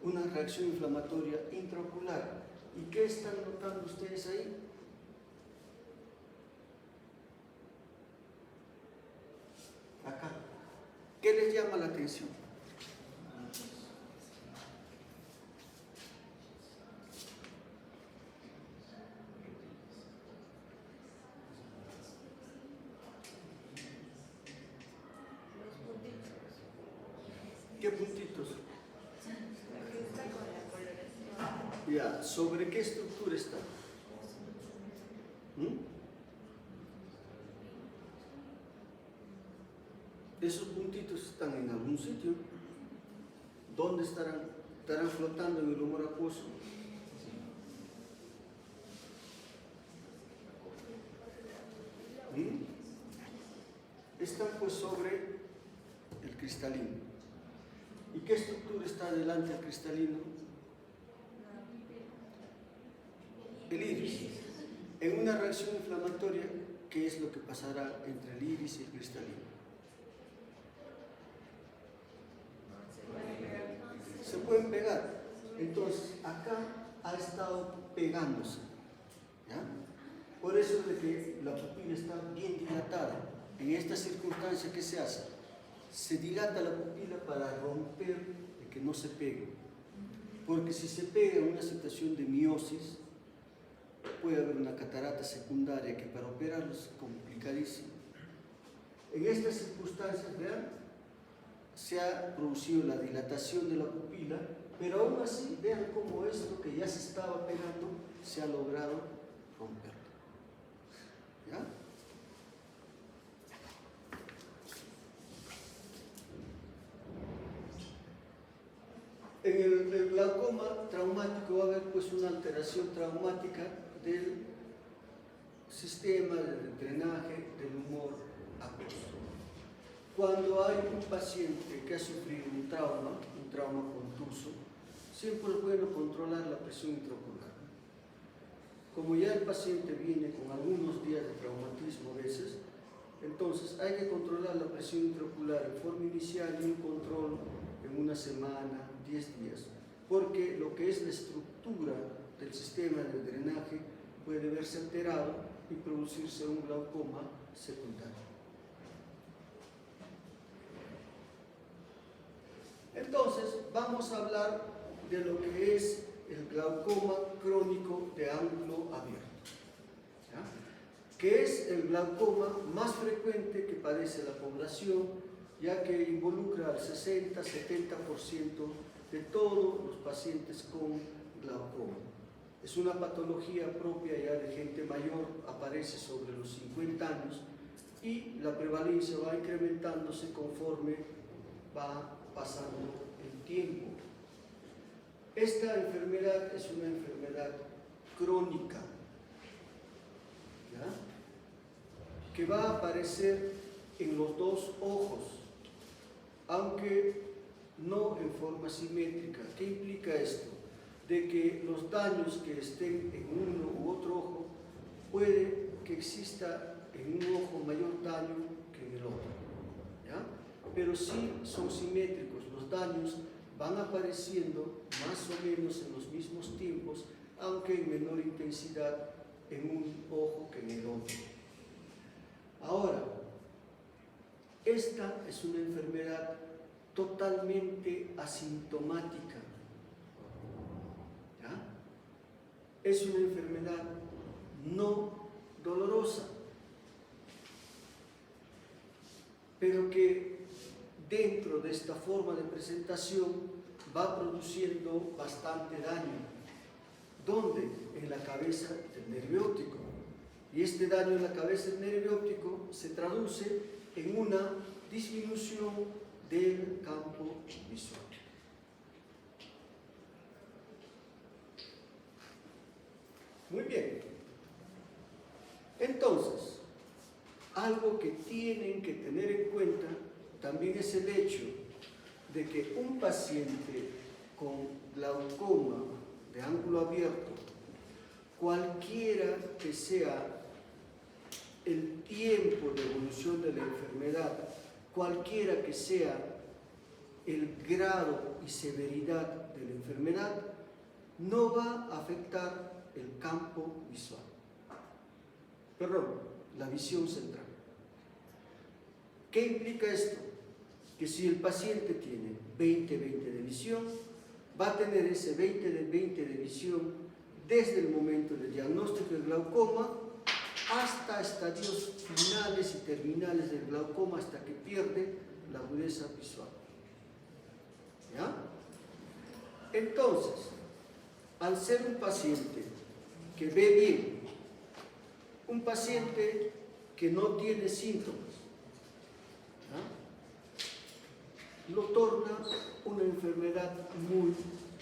una reacción inflamatoria intraocular. ¿Y qué están notando ustedes ahí? Acá. ¿Qué les llama la atención? ¿Qué puntitos? Aquí está con la ¿sobre qué estructura está? Esos puntitos están en algún sitio. ¿Dónde estarán? ¿Estarán flotando en el humor acuoso? Están pues sobre el cristalino. ¿Y qué estructura está delante del cristalino? El iris. En una reacción inflamatoria, ¿qué es lo que pasará entre el iris y el cristalino? Se pueden pegar. Entonces, acá ha estado pegándose. ¿Ya? Por eso es de que la pupila está bien dilatada. En esta circunstancia, ¿qué se hace? Se dilata la pupila para romper y que no se pegue. Porque si se pega en una situación de miosis, puede haber una catarata secundaria que para operarlo es complicadísimo. En estas circunstancias, vean, se ha producido la dilatación de la pupila, pero aún así, vean cómo esto que ya se estaba pegando se ha logrado romper. ¿Ya? En el glaucoma traumático va a haber pues una alteración traumática del sistema de drenaje del humor acuoso. Cuando hay un paciente que ha sufrido un trauma contuso, siempre es bueno controlar la presión intraocular. Como ya el paciente viene con algunos días de traumatismo a veces, entonces hay que controlar la presión intraocular en forma inicial y un control en una semana, 10 días, porque lo que es la estructura del sistema de drenaje puede verse alterado y producirse un glaucoma secundario. Entonces, vamos a hablar de lo que es el glaucoma crónico de ángulo abierto, ¿ya? Que es el glaucoma más frecuente que padece la población, ya que involucra al 60-70% de todos los pacientes con glaucoma. Es una patología propia ya de gente mayor, aparece sobre los 50 años y la prevalencia va incrementándose conforme va pasando el tiempo. Esta enfermedad es una enfermedad crónica, ¿ya? Que va a aparecer en los dos ojos, aunque no en forma simétrica. ¿Qué implica esto? De que los daños que estén en uno u otro ojo, puede que exista en un ojo mayor daño que en el otro, ¿ya? Pero sí son simétricos, los daños van apareciendo más o menos en los mismos tiempos, aunque en menor intensidad en un ojo que en el otro. Ahora, esta es una enfermedad totalmente asintomática, ¿ya? Es una enfermedad no dolorosa, pero que dentro de esta forma de presentación va produciendo bastante daño. ¿Dónde? En la cabeza del nervio óptico. Y este daño en la cabeza del nervio óptico se traduce en una disminución del campo visual. Muy bien. Entonces, algo que tienen que tener en cuenta también es el hecho de que un paciente con glaucoma de ángulo abierto, cualquiera que sea el tiempo de evolución de la enfermedad, cualquiera que sea el grado y severidad de la enfermedad, no va a afectar el campo visual. Perdón, la visión central. ¿Qué implica esto? Que si el paciente tiene 20-20 de visión, va a tener ese 20-20 de visión desde el momento del diagnóstico del glaucoma hasta estadios finales y terminales del glaucoma, hasta que pierde la agudeza visual. ¿Ya? Entonces, al ser un paciente que ve bien, un paciente que no tiene síntomas, lo torna una enfermedad muy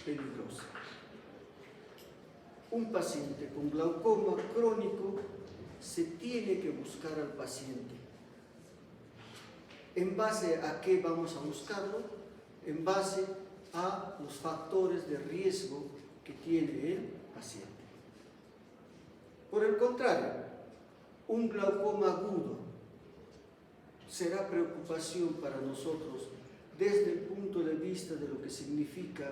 peligrosa. Un paciente con glaucoma crónico se tiene que buscar al paciente. ¿En base a qué vamos a buscarlo? En base a los factores de riesgo que tiene el paciente. Por el contrario, un glaucoma agudo será preocupación para nosotros desde el punto de vista de lo que significa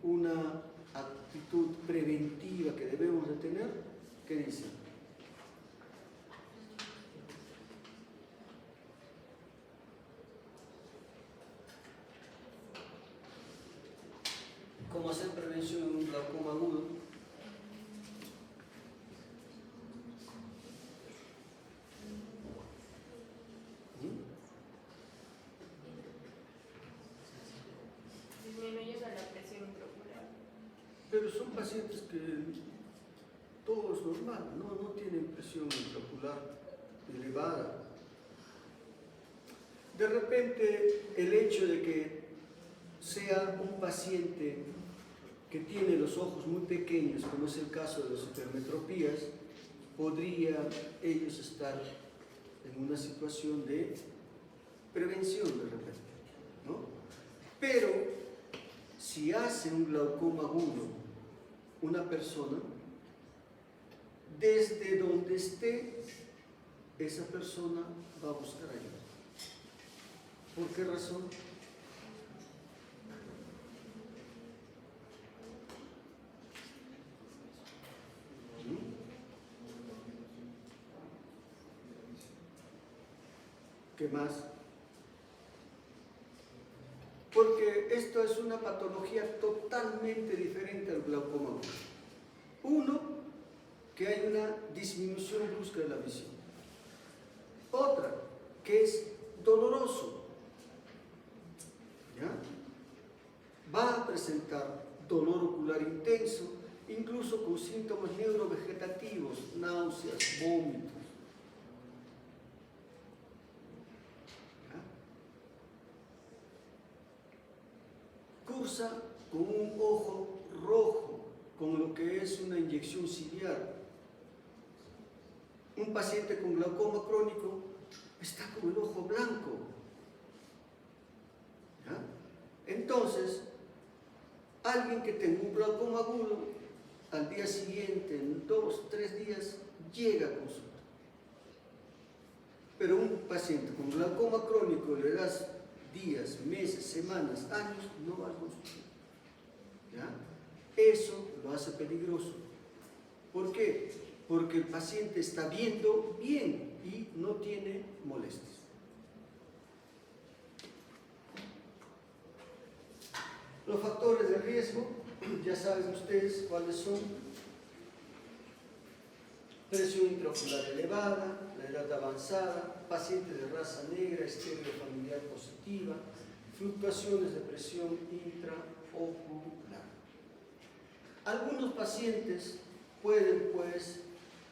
una actitud preventiva que debemos de tener. ¿Qué dice? ¿Cómo hacer prevención en un glaucoma agudo? Disminuyendo la presión intraocular. Pero son pacientes que todo es normal, no tienen presión intraocular elevada. De repente, el hecho de que sea un paciente que tiene los ojos muy pequeños, como es el caso de las hipermetropías, podría ellos estar en una situación de prevención de repente, ¿no? Pero si hace un glaucoma agudo una persona, desde donde esté, esa persona va a buscar ayuda. ¿Por qué razón? ¿Qué más? Porque esto es una patología totalmente diferente al glaucoma agudo. Uno, que hay una disminución brusca de la visión. Otra, que es doloroso. ¿Ya? Va a presentar dolor ocular intenso, incluso con síntomas neurovegetativos, náuseas, vómitos. Cursa con un ojo rojo, con lo que es una inyección ciliar. Un paciente con glaucoma crónico está con el ojo blanco. ¿Ya? Entonces, alguien que tenga un glaucoma agudo, al día siguiente, en 2, 3 días, llega a consulta. Pero un paciente con glaucoma crónico le das días, meses, semanas, años, no va a consultar. ¿Ya? Eso lo hace peligroso. ¿Por qué? Porque el paciente está viendo bien y no tiene molestias. Los factores de riesgo, ya saben ustedes cuáles son. Presión intraocular elevada, la edad avanzada, paciente de raza negra, estéreo familiar positiva, fluctuaciones de presión intraocular. Algunos pacientes pueden, pues,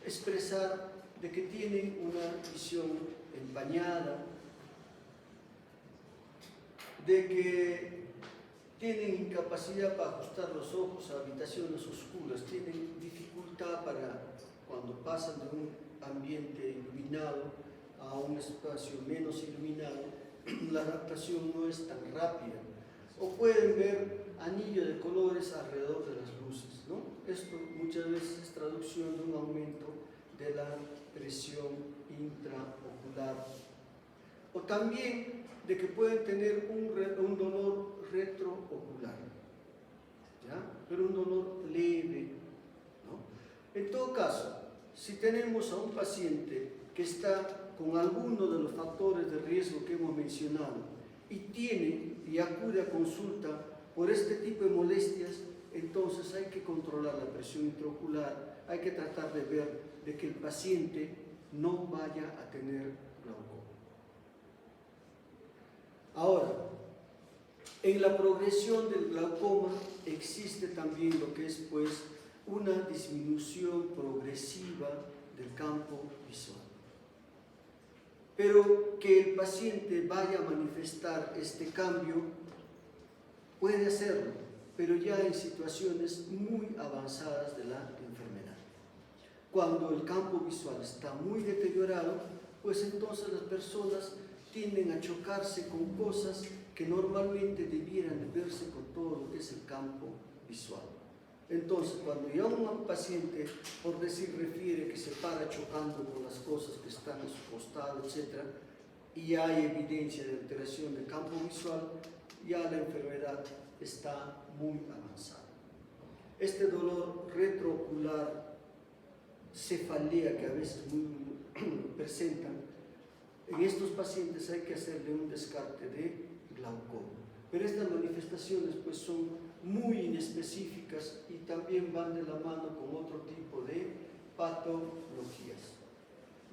expresar de que tienen una visión empañada, de que tienen incapacidad para ajustar los ojos a habitaciones oscuras, tienen dificultad para, cuando pasan de un ambiente iluminado a un espacio menos iluminado, la adaptación no es tan rápida. O pueden ver anillo de colores alrededor de las luces, ¿no? Esto muchas veces es traducción de un aumento de la presión intraocular. O también de que pueden tener un dolor retroocular, ¿ya? Pero un dolor leve, ¿no? En todo caso, si tenemos a un paciente que está con alguno de los factores de riesgo que hemos mencionado y acude a consulta por este tipo de molestias, entonces hay que controlar la presión intraocular, hay que tratar de ver de que el paciente no vaya a tener glaucoma. Ahora, En la progresión del glaucoma existe también lo que es pues una disminución progresiva del campo visual. Pero que el paciente vaya a manifestar este cambio, puede hacerlo, pero ya en situaciones muy avanzadas de la enfermedad. Cuando el campo visual está muy deteriorado, pues entonces las personas tienden a chocarse con cosas que normalmente debieran de verse con todo lo que es el campo visual. Entonces, cuando ya un paciente, por decir, refiere que se para chocando con las cosas que están a su costado, etc., y hay evidencia de alteración del campo visual, ya la enfermedad está muy avanzada. Este dolor retroocular, cefalea que a veces presentan, en estos pacientes hay que hacerle un descarte de glaucoma. Pero estas manifestaciones pues son muy inespecíficas y también van de la mano con otro tipo de patologías.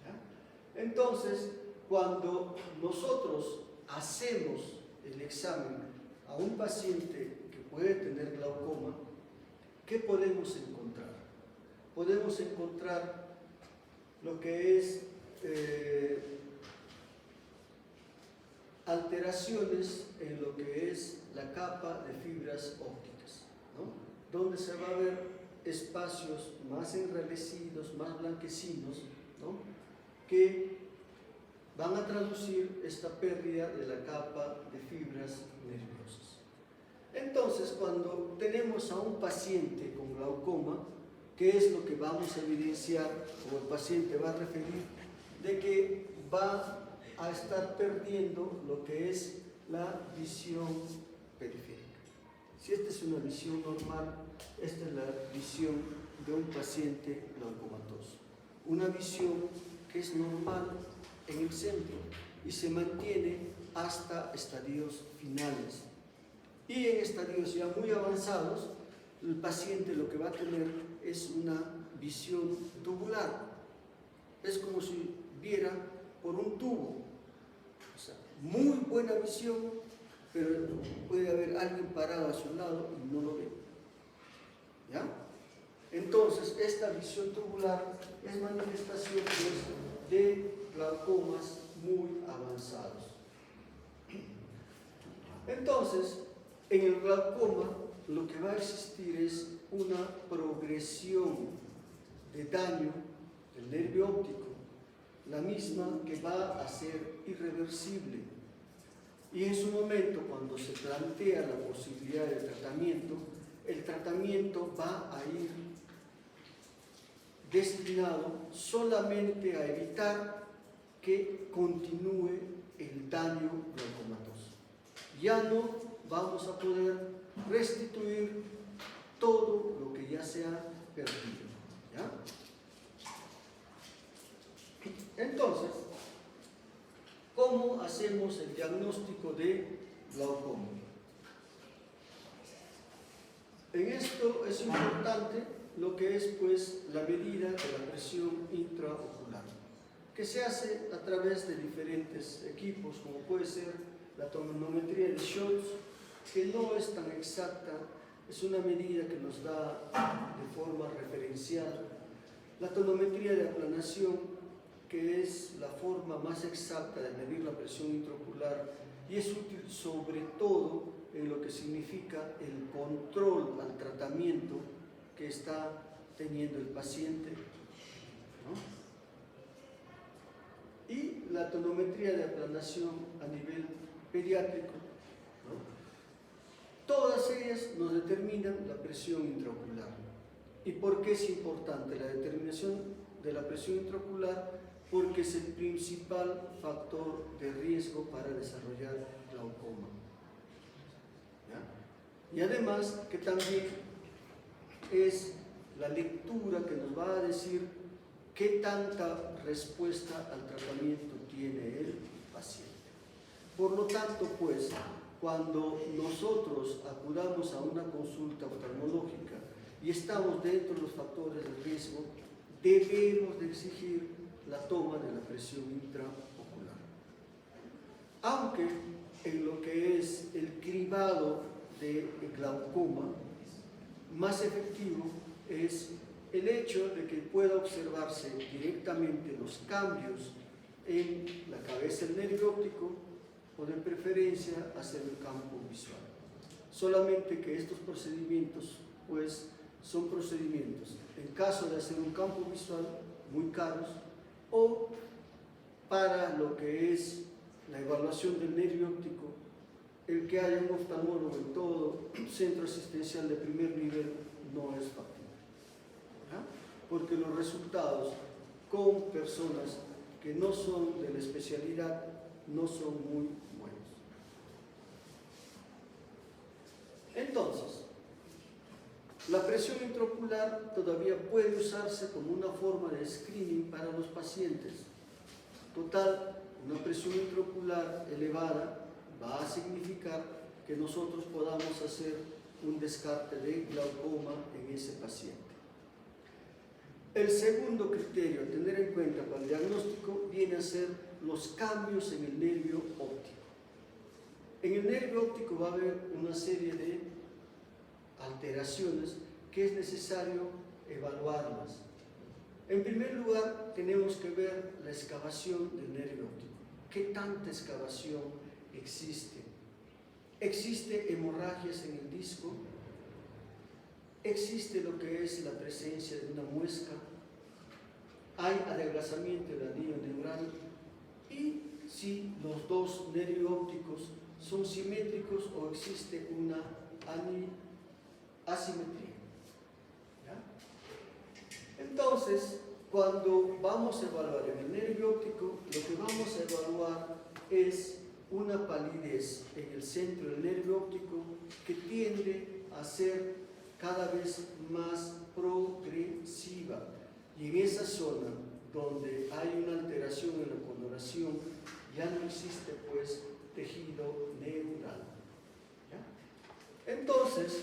¿Ya? Entonces, cuando nosotros hacemos el examen a un paciente que puede tener glaucoma, ¿qué podemos encontrar? Podemos encontrar lo que es alteraciones en lo que es la capa de fibras ópticas, ¿no? Donde se va a ver espacios más enrarecidos, más blanquecinos, ¿no? Que van a traducir esta pérdida de la capa de fibras nerviosas. Entonces, cuando tenemos a un paciente con glaucoma, ¿qué es lo que vamos a evidenciar o el paciente va a referir? De que va a estar perdiendo lo que es la visión periférica. Si esta es una visión normal, esta es la visión de un paciente glaucomatoso. Una visión que es normal en el centro y se mantiene hasta estadios finales. Y en estadios ya muy avanzados, el paciente lo que va a tener es una visión tubular. Es como si viera por un tubo. O sea, muy buena visión, pero puede haber alguien parado a su lado y no lo ve. ¿Ya? Entonces, esta visión tubular es manifestación pues, de glaucomas muy avanzados. Entonces, en el glaucoma lo que va a existir es una progresión de daño del nervio óptico, la misma que va a ser irreversible. Y en su momento, cuando se plantea la posibilidad de tratamiento, el tratamiento va a ir destinado solamente a evitar que continúe el daño glaucomatoso. Ya no vamos a poder restituir todo lo que ya se ha perdido. ¿Ya? Entonces, ¿cómo hacemos el diagnóstico de glaucoma? En esto es importante lo que es pues la medida de la presión intraocular, que se hace a través de diferentes equipos, como puede ser la tonometría de Scholz, que no es tan exacta, es una medida que nos da de forma referencial. La tonometría de aplanación, que es la forma más exacta de medir la presión intraocular y es útil sobre todo en lo que significa el control al tratamiento que está teniendo el paciente, ¿no? Y la tonometría de aplanación a nivel pediátrico, ¿no? Todas ellas nos determinan la presión intraocular. ¿Y por qué es importante la determinación de la presión intraocular? Porque es el principal factor de riesgo para desarrollar glaucoma. ¿Ya? Y además que también es la lectura que nos va a decir qué tanta respuesta al tratamiento tiene el paciente. Por lo tanto, pues, cuando nosotros acudamos a una consulta oftalmológica y estamos dentro de los factores de riesgo, debemos de exigir la toma de la presión intraocular. Aunque en lo que es el cribado de glaucoma, más efectivo es el hecho de que pueda observarse directamente los cambios en la cabeza del nervio óptico o de preferencia hacer el campo visual. Solamente que estos procedimientos pues son procedimientos en caso de hacer un campo visual muy caros o para lo que es la evaluación del nervio óptico, el que haya un oftalmólogo en todo centro asistencial de primer nivel no es factible, ¿verdad? Porque los resultados con personas que no son de la especialidad no son muy buenos. Entonces, la presión intraocular todavía puede usarse como una forma de screening para los pacientes. Total, una presión intraocular elevada va a significar que nosotros podamos hacer un descarte de glaucoma en ese paciente. El segundo criterio a tener en cuenta para el diagnóstico viene a ser los cambios en el nervio óptico. En el nervio óptico va a haber una serie de alteraciones que es necesario evaluarlas. En primer lugar, tenemos que ver la excavación del nervio óptico. ¿Qué tanta excavación existe? ¿Existe hemorragias en el disco? ¿Existe lo que es la presencia de una muesca? ¿Hay adelgazamiento del anillo neural? Y si los dos nervios ópticos son simétricos o existe una asimetría. ¿Ya? Entonces, cuando vamos a evaluar en el nervio óptico, lo que vamos a evaluar es una palidez en el centro del nervio óptico que tiende a ser cada vez más progresiva. Y en esa zona donde hay una alteración en la coloración, ya no existe pues tejido neural. ¿Ya? Entonces,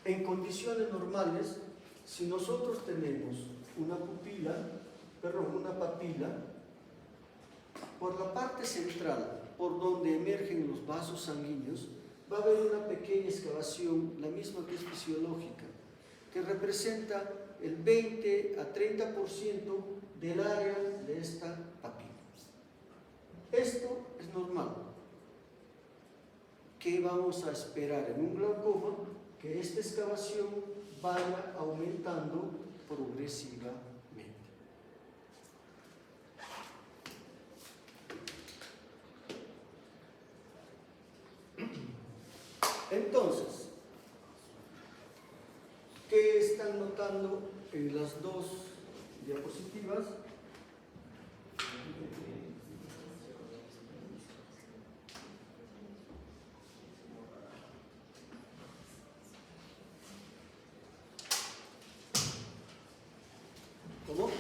en condiciones normales, si nosotros tenemos una papila, por la parte central, por donde emergen los vasos sanguíneos, va a haber una pequeña excavación, la misma que es fisiológica, que representa el 20 a 30% del área de esta papila. Esto es normal. ¿Qué vamos a esperar en un glaucoma? Que esta excavación vaya aumentando progresivamente. Entonces, ¿qué están notando en las dos diapositivas? ¿Cómo?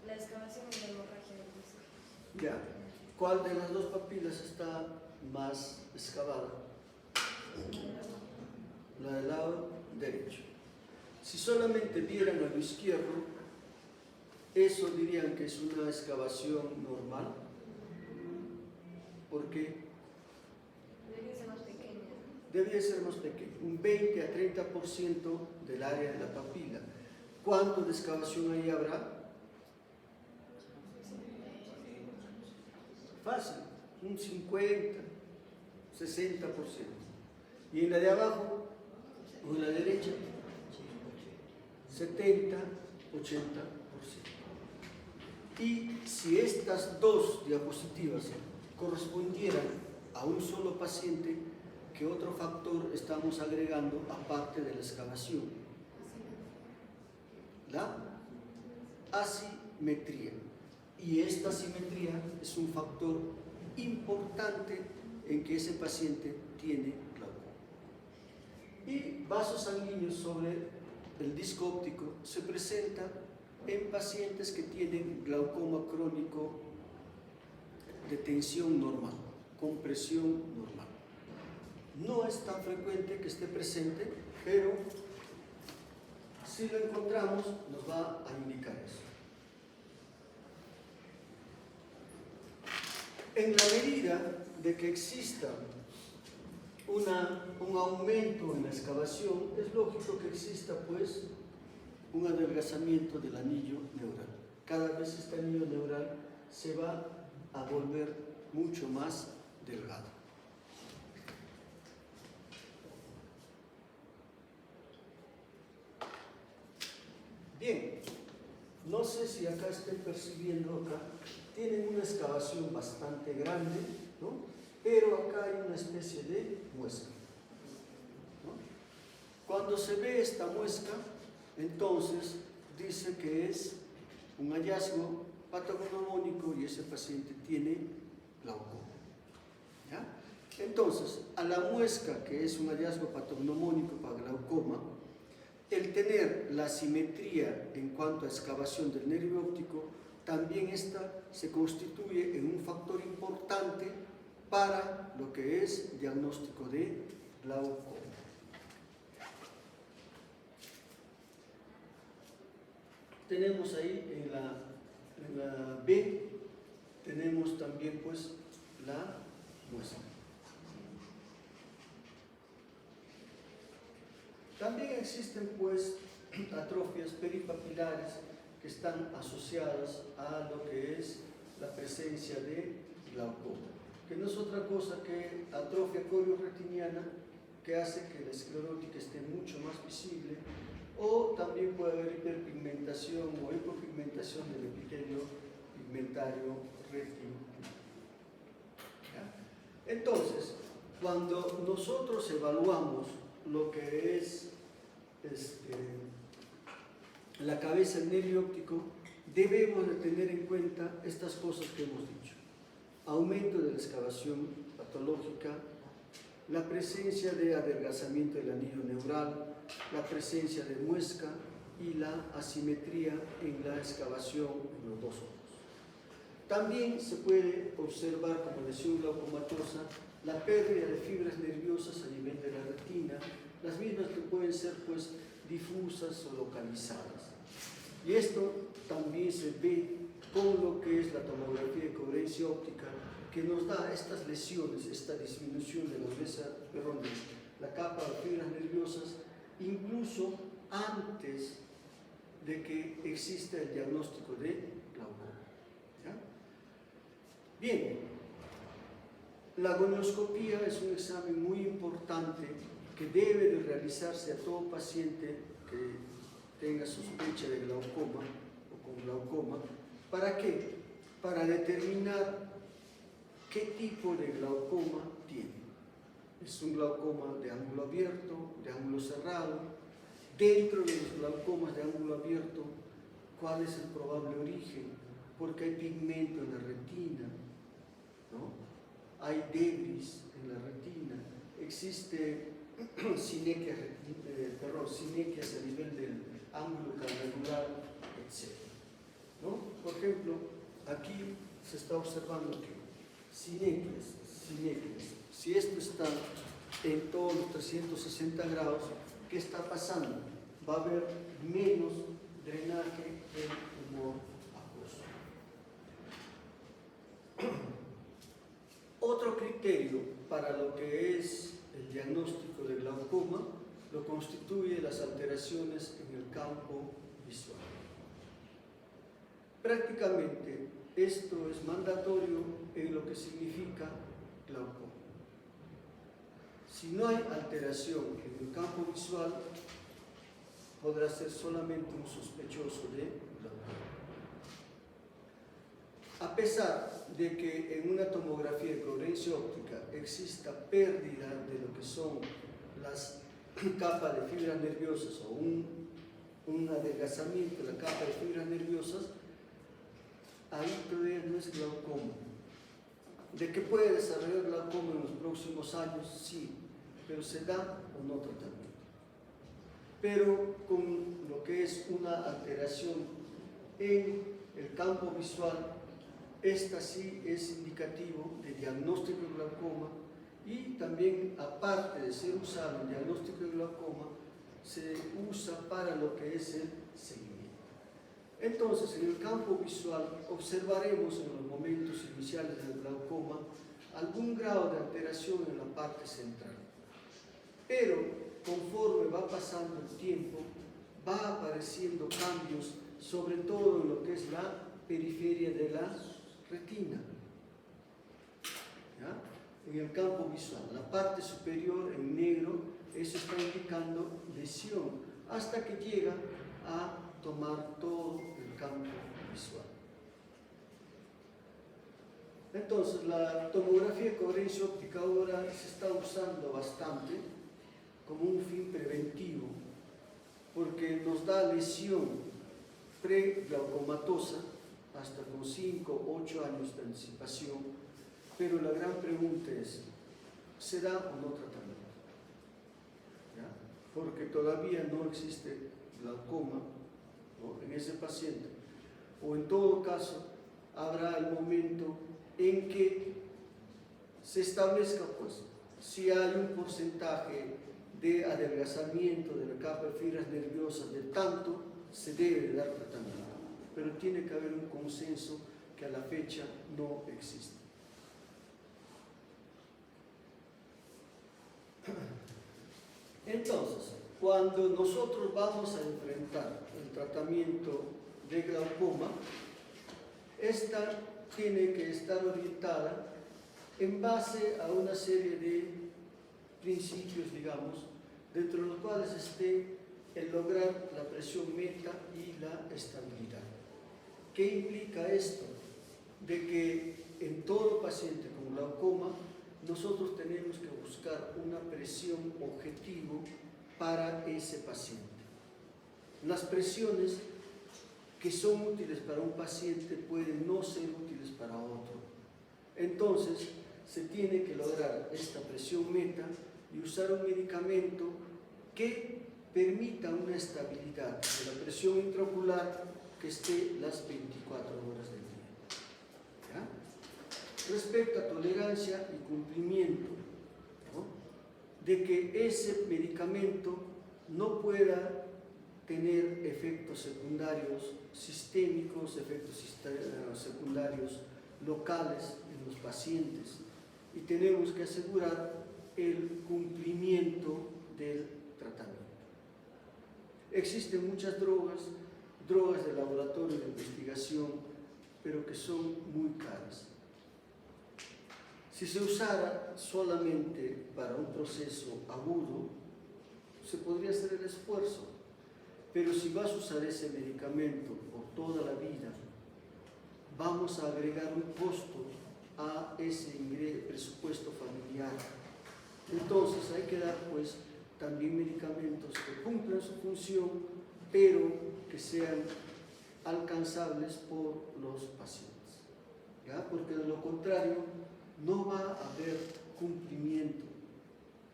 La excavación y la hemorragia del disco. Ya. ¿Cuál de las dos papilas está más excavada? La del lado derecho. Si solamente vieran a lo izquierdo, eso dirían que es una excavación normal. ¿Por qué? Debería ser más pequeña. Debería ser más pequeño, un 20 a 30% del área de la papila. ¿Cuánto de excavación ahí habrá? Fácil, un 50, 60%. Y en la de abajo, o en la derecha, 70, 80%. Y si estas dos diapositivas correspondieran a un solo paciente, ¿qué otro factor estamos agregando aparte de la excavación? La asimetría. Y esta asimetría es un factor importante en que ese paciente tiene glaucoma. Y vasos sanguíneos sobre el disco óptico se presenta en pacientes que tienen glaucoma crónico de tensión normal, con presión normal. No es tan frecuente que esté presente, pero si lo encontramos nos va a indicar eso. En la medida de que exista un aumento en la excavación, es lógico que exista pues un adelgazamiento del anillo neural. Cada vez este anillo neural se va a volver mucho más delgado. Bien, no sé si acá estén percibiendo, acá tienen una excavación bastante grande, ¿no? Pero acá hay una especie de muesca, ¿no? Cuando se ve esta muesca, entonces dice que es un hallazgo patognomónico y ese paciente tiene glaucoma, ¿ya? Entonces, a la muesca, que es un hallazgo patognomónico para glaucoma, el tener la simetría en cuanto a excavación del nervio óptico, también esta se constituye en un factor importante para lo que es diagnóstico de glaucoma. Tenemos ahí en la B, tenemos también pues la muestra. También existen pues atrofias peripapilares que están asociadas a lo que es la presencia de glaucoma, que no es otra cosa que atrofia corioretiniana, que hace que la esclerótica esté mucho más visible, o también puede haber hiperpigmentación o hipopigmentación del epitelio pigmentario retiniano. Entonces, cuando nosotros evaluamos lo que es la cabeza del nervio óptico, debemos de tener en cuenta estas cosas que hemos dicho: aumento de la excavación patológica, la presencia de adelgazamiento del anillo neural, la presencia de muesca y la asimetría en la excavación en los dos ojos. También se puede observar como lesión glaucomatosa la pérdida de fibras nerviosas a nivel de la retina, las mismas que pueden ser pues difusas o localizadas. Y esto también se ve con lo que es la tomografía de coherencia óptica, que nos da estas lesiones, esta disminución de la capa de fibras nerviosas, incluso antes de que exista el diagnóstico de glaucoma. ¿Ya? Bien, la gonioscopía es un examen muy importante que debe de realizarse a todo paciente que tenga sospecha de glaucoma o con glaucoma. ¿Para qué? Para determinar qué tipo de glaucoma tiene. ¿Es un glaucoma de ángulo abierto, de ángulo cerrado? Dentro de los glaucomas de ángulo abierto, ¿cuál es el probable origen? Porque hay pigmento en la retina, ¿no? Hay debris en la retina, existe sinequias a nivel del ángulo cardiacular, etc. ¿No? Por ejemplo, aquí se está observando que sinequias, si esto está en todos los 360 grados, ¿qué está pasando? Va a haber menos drenaje del humor acuoso. Otro criterio para lo que es el diagnóstico de glaucoma lo constituye las alteraciones en el campo visual. Prácticamente esto es mandatorio en lo que significa glaucoma. Si no hay alteración en el campo visual, podrá ser solamente un sospechoso de glaucoma. A pesar de que en una tomografía de coherencia óptica exista pérdida de lo que son las capas de fibras nerviosas o un adelgazamiento de la capa de fibras nerviosas, ahí todavía no es glaucoma. ¿De que puede desarrollar glaucoma en los próximos años? Sí, pero se da o no tratamiento. Pero con lo que es una alteración en el campo visual, esta sí es indicativo de diagnóstico de glaucoma, y también, aparte de ser usado en diagnóstico de glaucoma, se usa para lo que es el seguimiento. Entonces, en el campo visual observaremos en los momentos iniciales del glaucoma algún grado de alteración en la parte central. Pero conforme va pasando el tiempo, va apareciendo cambios, sobre todo en lo que es la periferia de la retina. ¿Ya? En el campo visual, la parte superior en negro, eso está indicando lesión, hasta que llega a tomar todo el campo visual. Entonces, la tomografía de coherencia óptica ahora se está usando bastante como un fin preventivo, porque nos da lesión preglaucomatosa hasta con 5 o 8 años de anticipación, pero la gran pregunta es, ¿se da o no tratamiento? ¿Ya? Porque todavía no existe glaucoma, ¿no?, en ese paciente, o en todo caso habrá el momento en que se establezca, pues, si hay un porcentaje de adelgazamiento de la capa de fibras nerviosas de tanto, se debe dar tratamiento, pero tiene que haber un consenso que a la fecha no existe. Entonces, cuando nosotros vamos a enfrentar el tratamiento de glaucoma, esta tiene que estar orientada en base a una serie de principios, digamos, dentro de los cuales esté el lograr la presión meta y la estabilidad. ¿Qué implica esto? De que en todo paciente con glaucoma nosotros tenemos que buscar una presión objetivo para ese paciente. Las presiones que son útiles para un paciente pueden no ser útiles para otro. Entonces, se tiene que lograr esta presión meta y usar un medicamento que permita una estabilidad de la presión intraocular que esté las 24 horas del día. ¿Ya? Respecto a tolerancia y cumplimiento, ¿no?, de que ese medicamento no pueda tener efectos secundarios sistémicos, efectos secundarios locales en los pacientes, y tenemos que asegurar el cumplimiento del tratamiento. Existen muchas drogas de laboratorio de investigación, pero que son muy caras. Si se usara solamente para un proceso agudo, se podría hacer el esfuerzo, pero si vas a usar ese medicamento por toda la vida, vamos a agregar un costo a ese presupuesto familiar. Entonces hay que dar, pues, también medicamentos que cumplan su función, pero que sean alcanzables por los pacientes, ¿ya? Porque de lo contrario no va a haber cumplimiento.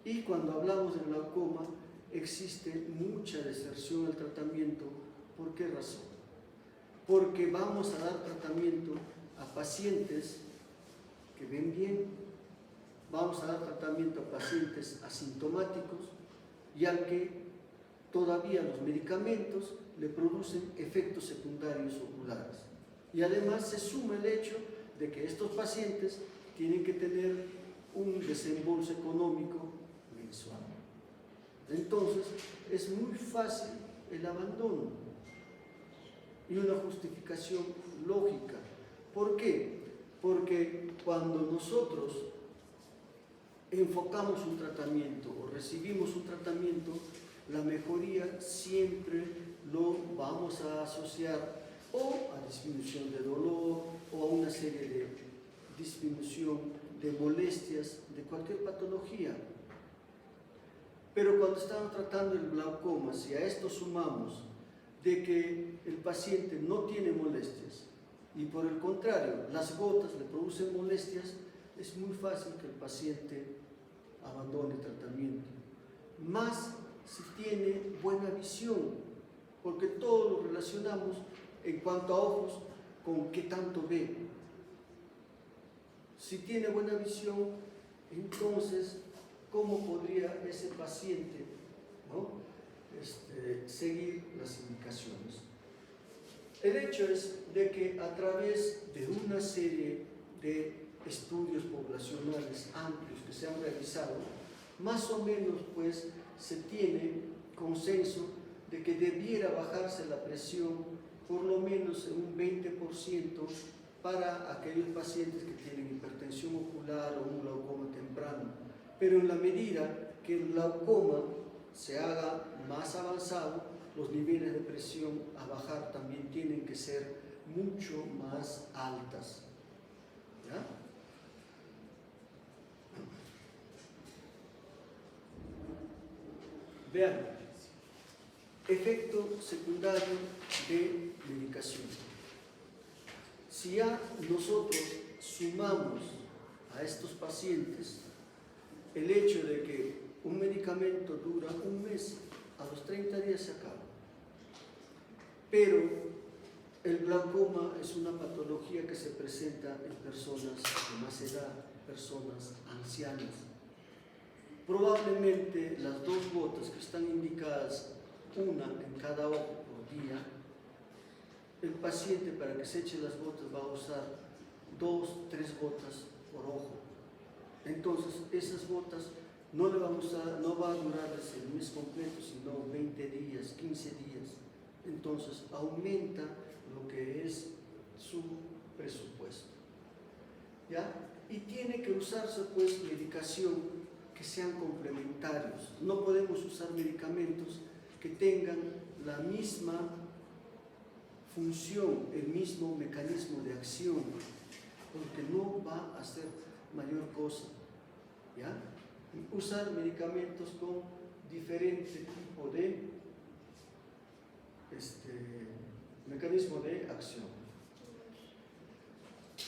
Y cuando hablamos de glaucoma existe mucha deserción al tratamiento. ¿Por qué razón? Porque vamos a dar tratamiento a pacientes que ven bien, vamos a dar tratamiento a pacientes asintomáticos y al que todavía los medicamentos le producen efectos secundarios oculares. Y además se suma el hecho de que estos pacientes tienen que tener un desembolso económico mensual. Entonces es muy fácil el abandono y una justificación lógica. ¿Por qué? Porque cuando nosotros enfocamos un tratamiento o recibimos un tratamiento, la mejoría siempre lo vamos a asociar o a disminución de dolor o a una serie de disminución de molestias de cualquier patología. Pero cuando estamos tratando el glaucoma, si a esto sumamos de que el paciente no tiene molestias y por el contrario las gotas le producen molestias, es muy fácil que el paciente abandone el tratamiento. Más si tiene buena visión, porque todo lo relacionamos en cuanto a ojos con qué tanto ve. Si tiene buena visión, entonces, ¿cómo podría ese paciente, ¿no?, seguir las indicaciones? El hecho es de que a través de una serie de estudios poblacionales amplios que se han realizado, más o menos pues se tiene consenso de que debiera bajarse la presión por lo menos en un 20% para aquellos pacientes que tienen hipertensión ocular o un glaucoma temprano. Pero en la medida que el glaucoma se haga más avanzado, los niveles de presión a bajar también tienen que ser mucho más altas. ¿Ya? Vean, efecto secundario de medicación. Si ya nosotros sumamos a estos pacientes el hecho de que un medicamento dura un mes, a los 30 días se acaba. Pero el glaucoma es una patología que se presenta en personas de más edad, personas ancianas. Probablemente las 2 gotas que están indicadas, una en cada ojo por día, el paciente para que se eche las gotas va a usar 2, 3 gotas por ojo. Entonces esas gotas no le van a usar, no va a durarles el mes completo, sino 20 días, 15 días. Entonces aumenta lo que es su presupuesto. ¿Ya? Y tiene que usarse pues medicación que sean complementarios. No podemos usar medicamentos que tengan la misma función, el mismo mecanismo de acción, porque no va a hacer mayor cosa. ¿Ya? Usar medicamentos con diferente tipo de mecanismo de acción.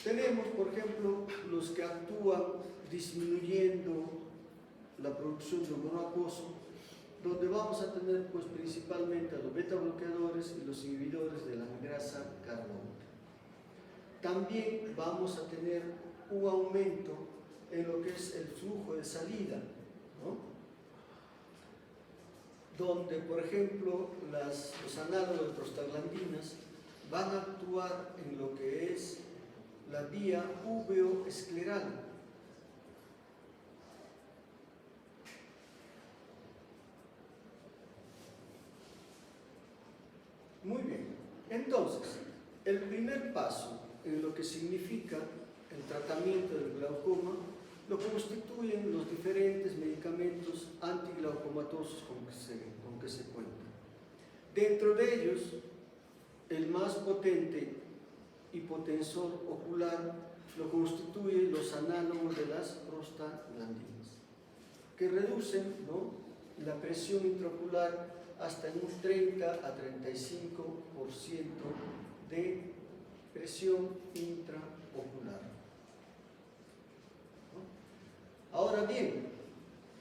Tenemos, por ejemplo, los que actúan disminuyendo la producción de humor acuoso, donde vamos a tener pues principalmente a los beta bloqueadores y los inhibidores de la anhidrasa carbónica. También vamos a tener un aumento en lo que es el flujo de salida, ¿no? Donde, por ejemplo, los análogos de prostaglandinas van a actuar en lo que es la vía uveoescleral. Muy bien, entonces, el primer paso en lo que significa el tratamiento del glaucoma lo constituyen los diferentes medicamentos antiglaucomatosos con que se cuenta. Dentro de ellos, el más potente hipotensor ocular lo constituyen los análogos de las prostaglandinas, que reducen, ¿no?, la presión intraocular hasta en un 30 a 35% de presión intraocular. ¿No? Ahora bien,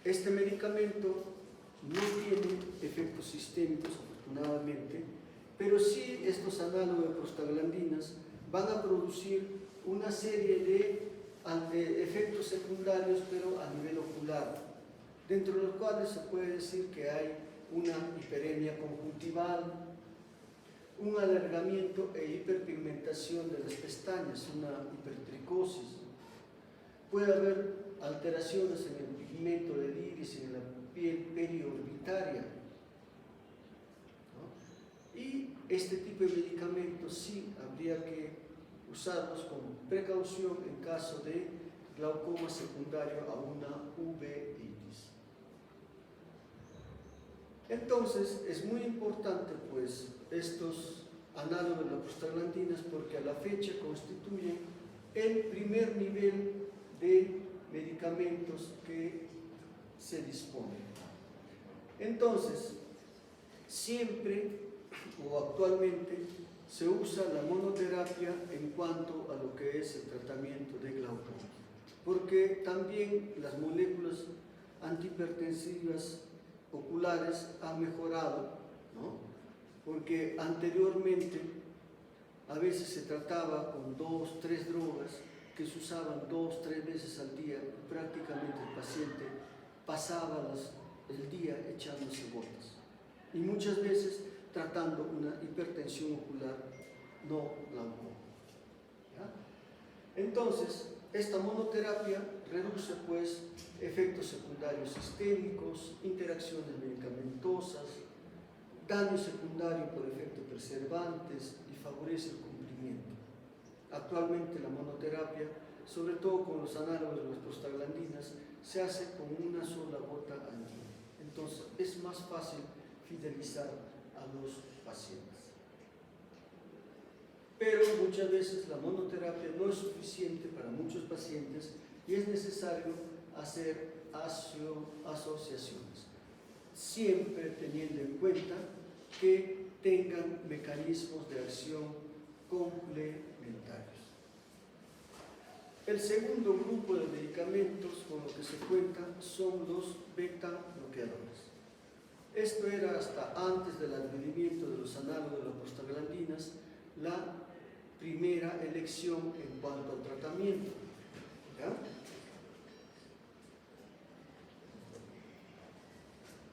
este medicamento no tiene efectos sistémicos, afortunadamente, pero sí estos análogos de prostaglandinas van a producir una serie de efectos secundarios, pero a nivel ocular, dentro de los cuales se puede decir que hay una hiperemia conjuntival, un alargamiento e hiperpigmentación de las pestañas, una hipertricosis. Puede haber alteraciones en el pigmento del iris y en la piel periorbitaria, ¿no? Y este tipo de medicamentos sí habría que usarlos con precaución en caso de glaucoma secundario a una uveitis. Entonces es muy importante pues estos análogos de las prostaglandinas, porque a la fecha constituyen el primer nivel de medicamentos que se disponen. Entonces, siempre o actualmente se usa la monoterapia en cuanto a lo que es el tratamiento de glaucoma, porque también las moléculas antihipertensivas oculares han mejorado, ¿no? Porque anteriormente a veces se trataba con 2, 3 drogas que se usaban 2, 3 veces al día, y prácticamente el paciente pasaba el día echándose gotas, y muchas veces tratando una hipertensión ocular no glaucoma. ¿Ya? Entonces, esta monoterapia reduce pues efectos secundarios sistémicos, interacciones medicamentosas, daño secundario por efectos preservantes y favorece el cumplimiento. Actualmente la monoterapia, sobre todo con los análogos de las prostaglandinas, se hace con una sola gota al día. Entonces es más fácil fidelizar a los pacientes. Pero muchas veces la monoterapia no es suficiente para muchos pacientes y es necesario hacer asociaciones, siempre teniendo en cuenta que tengan mecanismos de acción complementarios. El segundo grupo de medicamentos con los que se cuenta son los beta bloqueadores. Esto era hasta antes del advenimiento de los análogos de las prostaglandinas la primera elección en cuanto al tratamiento. ¿Ya?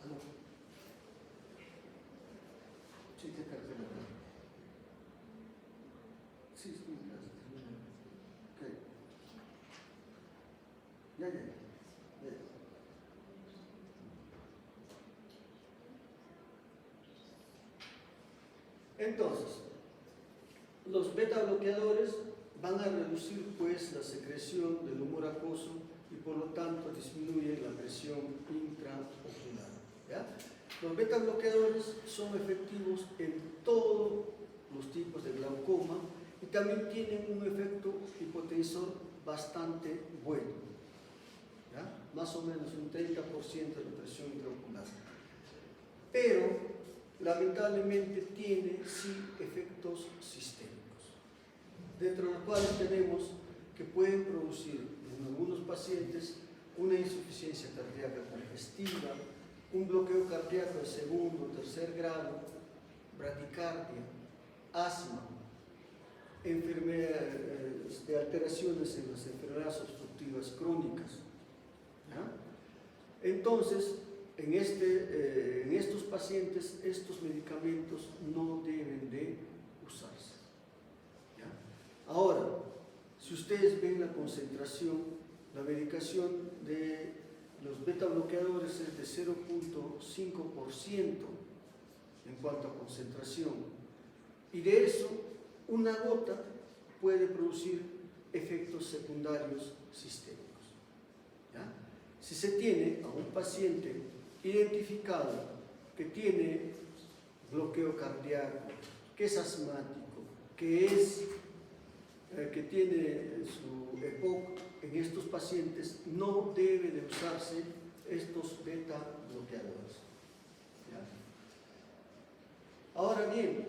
¿Aló? Sí, te cargué la mano. Sí, sí, gracias. Ok. Ya. Entonces, los beta bloqueadores van a reducir pues la secreción del humor acuoso y por lo tanto disminuyen la presión intraocular. ¿Ya? Los beta bloqueadores son efectivos en todos los tipos de glaucoma y también tienen un efecto hipotensor bastante bueno. ¿Ya? Más o menos un 30% de la presión intraocular. Pero lamentablemente tiene sí efectos sistémicos, dentro de los cuales tenemos que pueden producir en algunos pacientes una insuficiencia cardíaca congestiva, un bloqueo cardíaco de segundo o tercer grado, bradicardia, asma, alteraciones en las enfermedades obstructivas crónicas. ¿Ya? Entonces, en estos pacientes, estos medicamentos no deben de usarse. ¿Ya? Ahora, si ustedes ven la concentración, la medicación de los beta bloqueadores es de 0.5% en cuanto a concentración, y de eso, una gota puede producir efectos secundarios sistémicos. ¿Ya? Si se tiene a un paciente identificado que tiene bloqueo cardíaco, que es asmático, que tiene su EPOC, en estos pacientes no debe de usarse estos beta bloqueadores. ¿Ya? Ahora bien,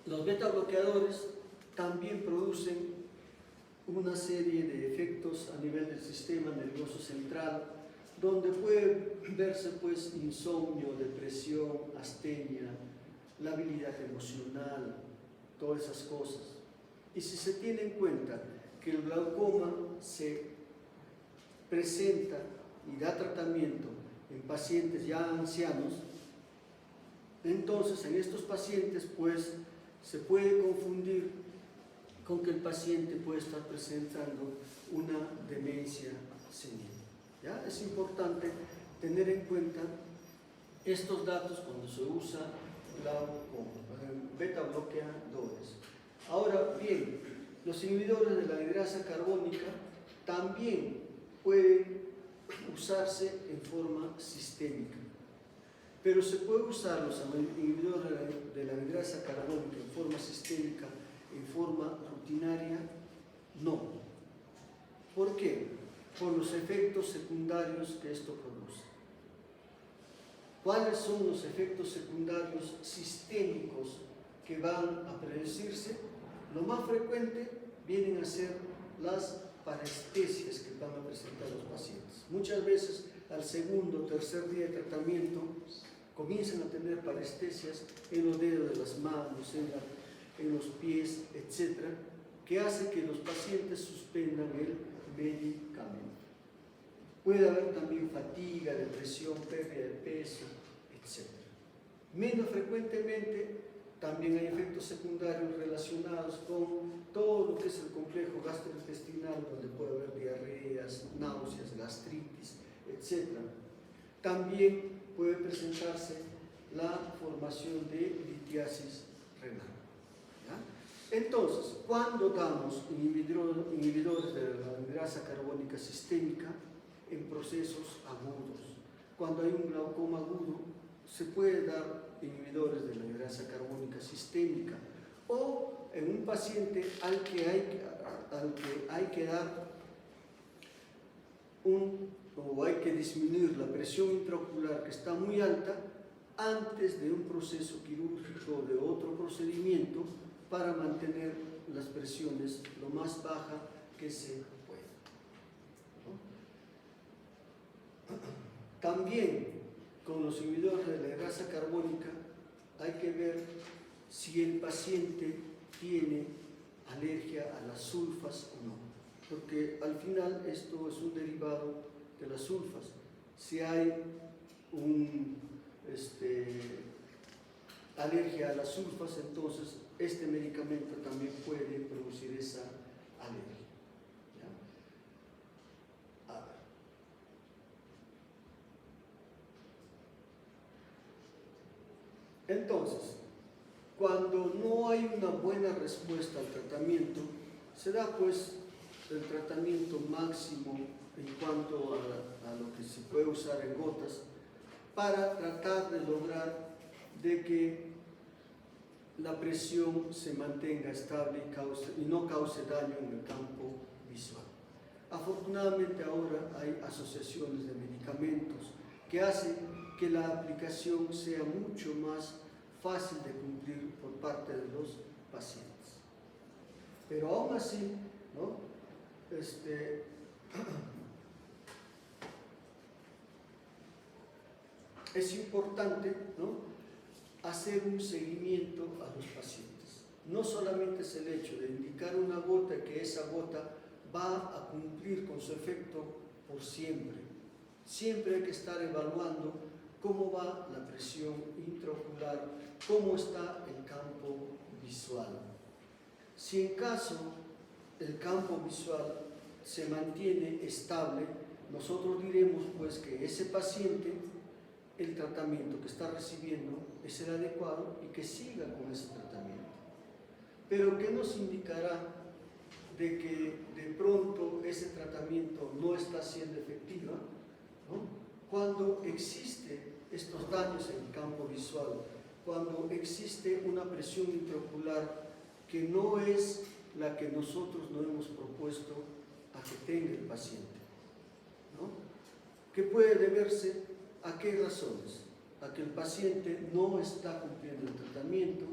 los beta bloqueadores también producen una serie de efectos a nivel del sistema nervioso central, donde puede verse pues insomnio, depresión, astenia, labilidad emocional, todas esas cosas. Y si se tiene en cuenta que el glaucoma se presenta y da tratamiento en pacientes ya ancianos, entonces en estos pacientes pues se puede confundir con que el paciente puede estar presentando una demencia senil. ¿Ya? Es importante tener en cuenta estos datos cuando se usa beta bloqueadores. Ahora bien, los inhibidores de la anhidrasa carbónica también pueden usarse en forma sistémica, pero se puede usar los inhibidores de la anhidrasa carbónica en forma sistémica, en forma rutinaria, no. ¿Por qué? Por los efectos secundarios que esto produce. ¿Cuáles son los efectos secundarios sistémicos que van a predecirse? Lo más frecuente vienen a ser las parestesias que van a presentar los pacientes. Muchas veces al segundo o tercer día de tratamiento comienzan a tener parestesias en los dedos de las manos, en los pies, etc., que hace que los pacientes suspendan el medicamento. Puede haber también fatiga, depresión, pérdida de peso, etc. Menos frecuentemente también hay efectos secundarios relacionados con todo lo que es el complejo gastrointestinal, donde puede haber diarreas, náuseas, gastritis, etc. También puede presentarse la formación de litiasis renal. ¿Ya? Entonces, cuando damos inhibidores de la anhidrasa carbónica sistémica en procesos agudos, cuando hay un glaucoma agudo, se puede dar inhibidores de la anhidrasa carbónica sistémica, o en un paciente al que hay que dar o hay que disminuir la presión intraocular que está muy alta antes de un proceso quirúrgico o de otro procedimiento para mantener las presiones lo más baja que se pueda. También con los inhibidores de la grasa carbónica hay que ver si el paciente tiene alergia a las sulfas o no, porque al final esto es un derivado de las sulfas. Si hay alergia a las sulfas, entonces este medicamento también puede producir esa alergia. ¿Ya? A ver. Entonces, cuando no hay una buena respuesta al tratamiento, se da pues el tratamiento máximo en cuanto a lo que se puede usar en gotas para tratar de lograr de que la presión se mantenga estable y no cause daño en el campo visual. Afortunadamente ahora hay asociaciones de medicamentos que hacen que la aplicación sea mucho más fácil de cumplir por parte de los pacientes. Pero aún así, ¿no? Es importante, ¿no?, hacer un seguimiento a los pacientes. No solamente es el hecho de indicar una gota y que esa gota va a cumplir con su efecto por siempre. Siempre hay que estar evaluando cómo va la presión intraocular, cómo está el campo visual. Si en caso el campo visual se mantiene estable, nosotros diremos pues que ese paciente, el tratamiento que está recibiendo es el adecuado y que siga con ese tratamiento. Pero ¿qué nos indicará de que de pronto ese tratamiento no está siendo efectivo, ¿no?, cuando existen estos daños en el campo visual, cuando existe una presión intraocular que no es la que nosotros nos hemos propuesto a que tenga el paciente, ¿no? ¿Qué puede deberse? ¿A qué razones? A que el paciente no está cumpliendo el tratamiento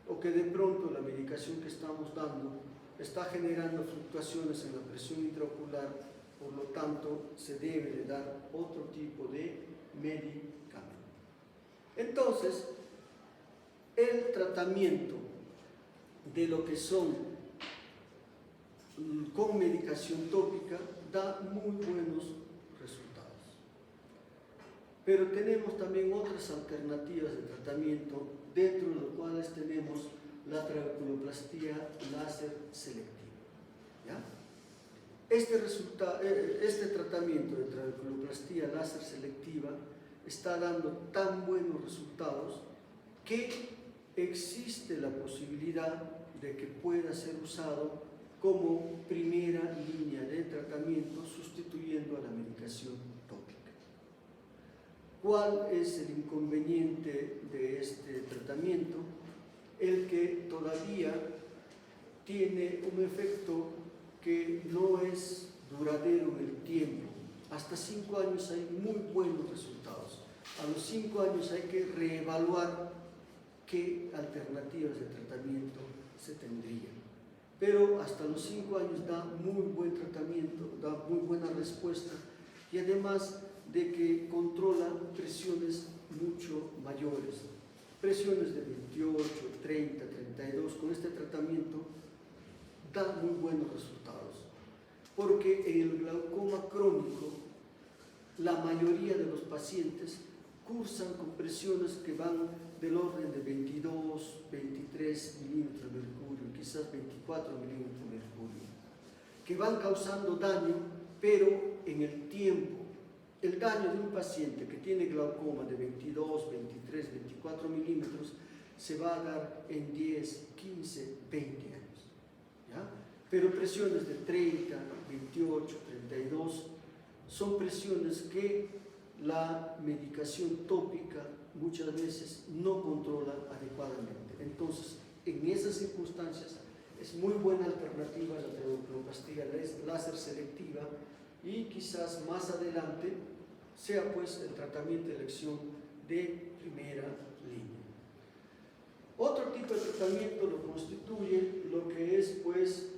o que de pronto la medicación que estamos dando está generando fluctuaciones en la presión intraocular, por lo tanto se debe de dar otro tipo de medicamento. Entonces, el tratamiento de lo que son con medicación tópica da muy buenos resultados. Pero tenemos también otras alternativas de tratamiento, dentro de los cuales tenemos la trabeculoplastía láser selectiva. ¿Ya? Este tratamiento de trabeculoplastía láser selectiva está dando tan buenos resultados que existe la posibilidad de que pueda ser usado como primera línea de tratamiento, sustituyendo a la medicación tópica. ¿Cuál es el inconveniente de este tratamiento? El que todavía tiene un efecto que no es duradero en el tiempo. Hasta 5 años hay muy buenos resultados. A los 5 años hay que reevaluar qué alternativas de tratamiento se tendrían. Pero hasta los 5 años da muy buen tratamiento, da muy buena respuesta, y además de que controla presiones mucho mayores, presiones de 28, 30, 32, con este tratamiento da muy buenos resultados, porque en el glaucoma crónico la mayoría de los pacientes cursan con presiones que van del orden de 22, 23 milímetros de mercurio, quizás 24 milímetros de mercurio, que van causando daño, pero en el tiempo, el daño de un paciente que tiene glaucoma de 22, 23, 24 milímetros se va a dar en 10, 15, 20 años. ¿Ya? Pero presiones de 30, 28, 32 son presiones que la medicación tópica muchas veces no controla adecuadamente. Entonces, en esas circunstancias es muy buena alternativa la trabeculoplastía láser selectiva y quizás más adelante sea pues el tratamiento de elección de primera línea. Otro tipo de tratamiento lo constituye lo que es pues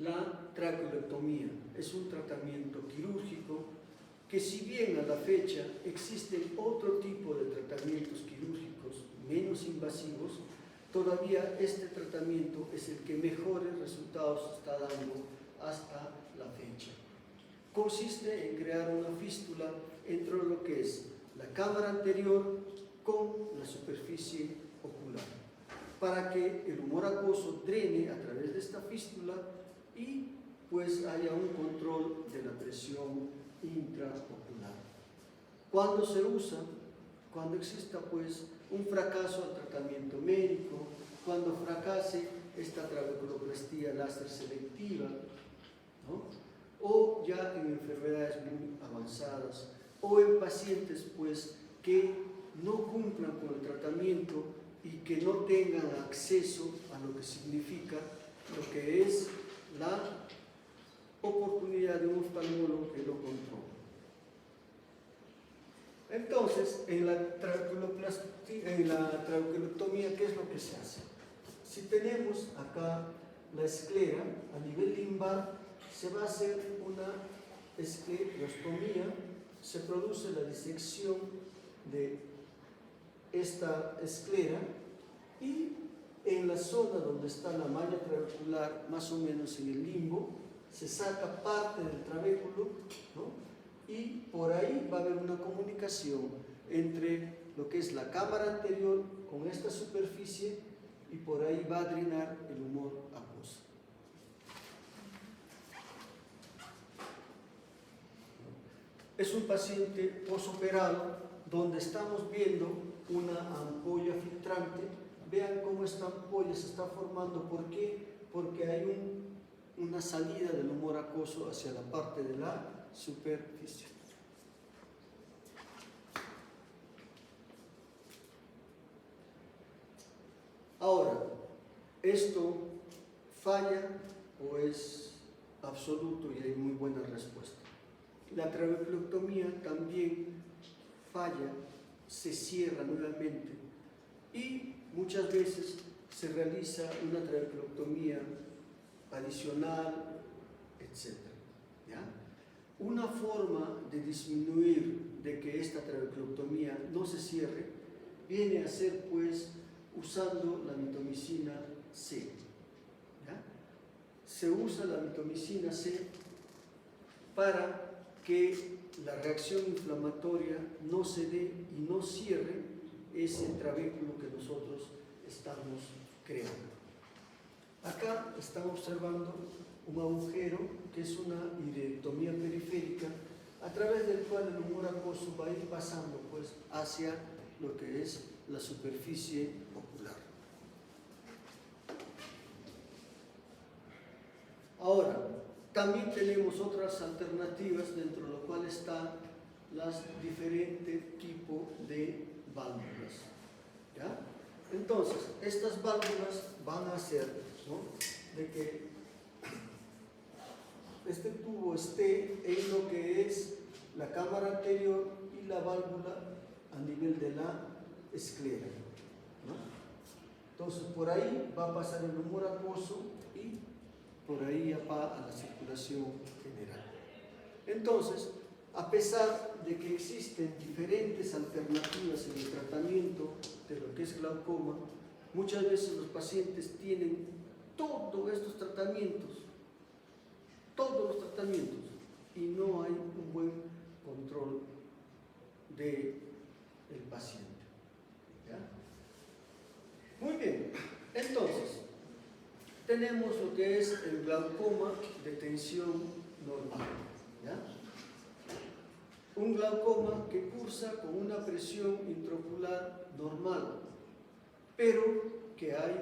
la traqueolectomía. Es un tratamiento quirúrgico que, si bien a la fecha existen otro tipo de tratamientos quirúrgicos menos invasivos, todavía este tratamiento es el que mejores resultados está dando hasta la fecha. Consiste en crear una fístula entre lo que es la cámara anterior con la superficie ocular, para que el humor acuoso drene a través de esta fístula y pues haya un control de la presión intraocular. ¿Cuándo se usa? Cuando exista pues un fracaso al tratamiento médico, cuando fracase esta trabeculoplastía láser selectiva, ¿no? O ya en enfermedades muy avanzadas, o en pacientes pues que no cumplan con el tratamiento y que no tengan acceso a lo que significa lo que es la oportunidad de un oftalmólogo que lo controle. Entonces, en la trabeculectomía, ¿qué es lo que se hace? Si tenemos acá la esclera a nivel limbar, se va a hacer una esclerostomía, se produce la disección de esta esclera y en la zona donde está la malla trabecular, más o menos en el limbo, se saca parte del trabéculo, ¿no? Y por ahí va a haber una comunicación entre lo que es la cámara anterior con esta superficie y por ahí va a drenar el humor acuoso. Es un paciente posoperado donde estamos viendo una ampolla filtrante. Vean cómo esta ampolla se está formando. ¿Por qué? Porque hay una salida del humor acuoso hacia la parte de la superficie. Ahora, ¿esto falla o es absoluto y hay muy buena respuesta? La trabeculectomía también falla, se cierra nuevamente y muchas veces se realiza una trabeculectomía adicional, etc. ¿Ya? Una forma de disminuir de que esta trabeculectomía no se cierre viene a ser pues usando la mitomicina C. ¿Ya? Se usa la mitomicina C para que la reacción inflamatoria no se dé y no cierre ese trabéculo que nosotros estamos creando. Acá están observando un agujero que es una iridectomía periférica a través del cual el humor acuoso va a ir pasando pues hacia lo que es la superficie ocular. Ahora, también tenemos otras alternativas dentro de lo cual están los diferentes tipos de válvulas. ¿Ya? Entonces, estas válvulas van a hacer, ¿no?, de que este tubo esté en lo que es la cámara anterior y la válvula a nivel de la esclera, ¿no? Entonces, por ahí va a pasar el humor acuoso y por ahí va a la circulación general. Entonces, a pesar de que existen diferentes alternativas en el tratamiento de lo que es glaucoma, muchas veces los pacientes tienen todos estos tratamientos, y no hay un buen control del paciente. ¿Ya? Muy bien, entonces, tenemos lo que es el glaucoma de tensión normal. ¿Ya? Un glaucoma que cursa con una presión intraocular normal, pero que hay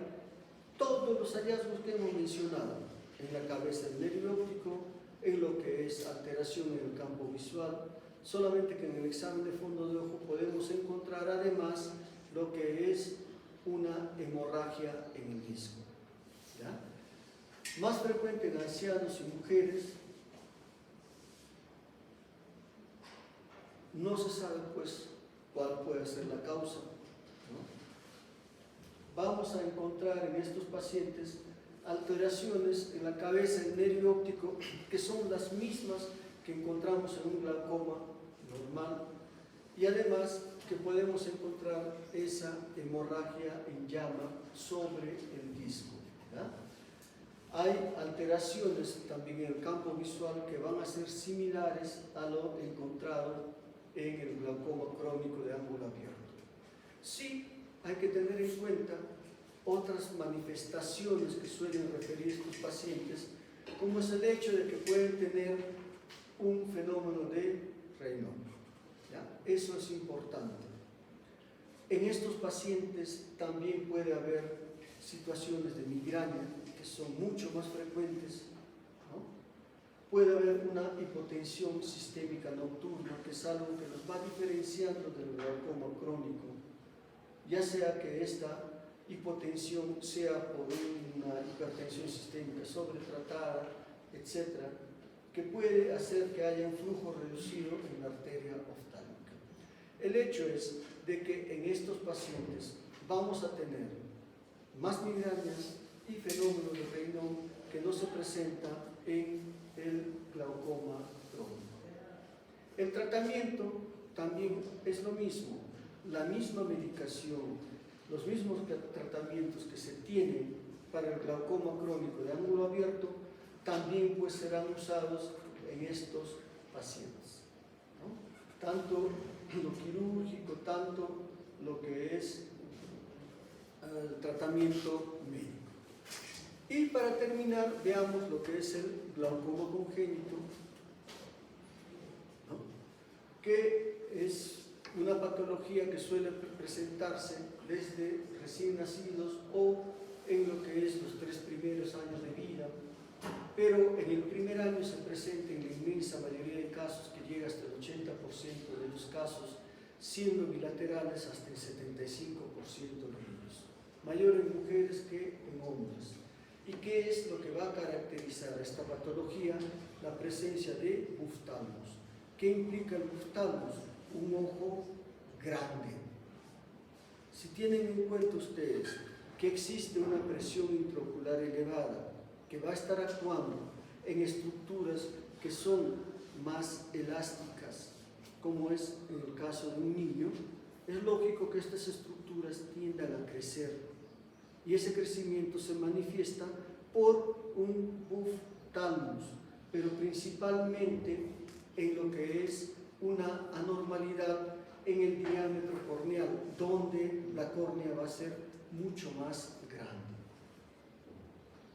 todos los hallazgos que hemos mencionado en la cabeza del nervio óptico, en lo que es alteración en el campo visual, solamente que en el examen de fondo de ojo podemos encontrar además lo que es una hemorragia en el disco. ¿Ya? Más frecuente en ancianos y mujeres. No se sabe pues cuál puede ser la causa, ¿no? Vamos a encontrar en estos pacientes alteraciones en la cabeza del nervio óptico que son las mismas que encontramos en un glaucoma normal, y además que podemos encontrar esa hemorragia en llama sobre el disco, ¿verdad? Hay alteraciones también en el campo visual que van a ser similares a lo encontrado en el glaucoma crónico de ángulo abierto. Sí, hay que tener en cuenta otras manifestaciones que suelen referir estos pacientes, como es el hecho de que pueden tener un fenómeno de Raynaud. ¿Ya? Eso es importante. En estos pacientes también puede haber situaciones de migraña que son mucho más frecuentes, ¿no? Puede haber una hipotensión sistémica nocturna, que es algo que nos va diferenciando del glaucoma crónico, ya sea que esta hipotensión sea por una hipertensión sistémica sobretratada, etcétera, que puede hacer que haya un flujo reducido en la arteria oftálmica. El hecho es de que en estos pacientes vamos a tener más migrañas y fenómenos de Raynaud que no se presenta en el glaucoma crónico. El tratamiento también es lo mismo, la misma medicación, los mismos tratamientos que se tienen para el glaucoma crónico de ángulo abierto también pues serán usados en estos pacientes, ¿no? Tanto lo quirúrgico, tanto lo que es el tratamiento médico. Y para terminar, veamos lo que es el glaucoma congénito, ¿no? Que es una patología que suele presentarse desde recién nacidos o en lo que es los 3 primeros años de vida, pero en el primer año se presenta en la inmensa mayoría de casos, que llega hasta el 80% de los casos, siendo bilaterales hasta el 75% de ellos, mayor en mujeres que en hombres. ¿Y qué es lo que va a caracterizar a esta patología? La presencia de buftalmos. ¿Qué implica el buftalmos? Un ojo grande. Si tienen en cuenta ustedes que existe una presión intraocular elevada que va a estar actuando en estructuras que son más elásticas, como es en el caso de un niño, es lógico que estas estructuras tiendan a crecer, y ese crecimiento se manifiesta por un buftalmos, pero principalmente en lo que es una anormalidad en el diámetro corneal, donde la córnea va a ser mucho más grande,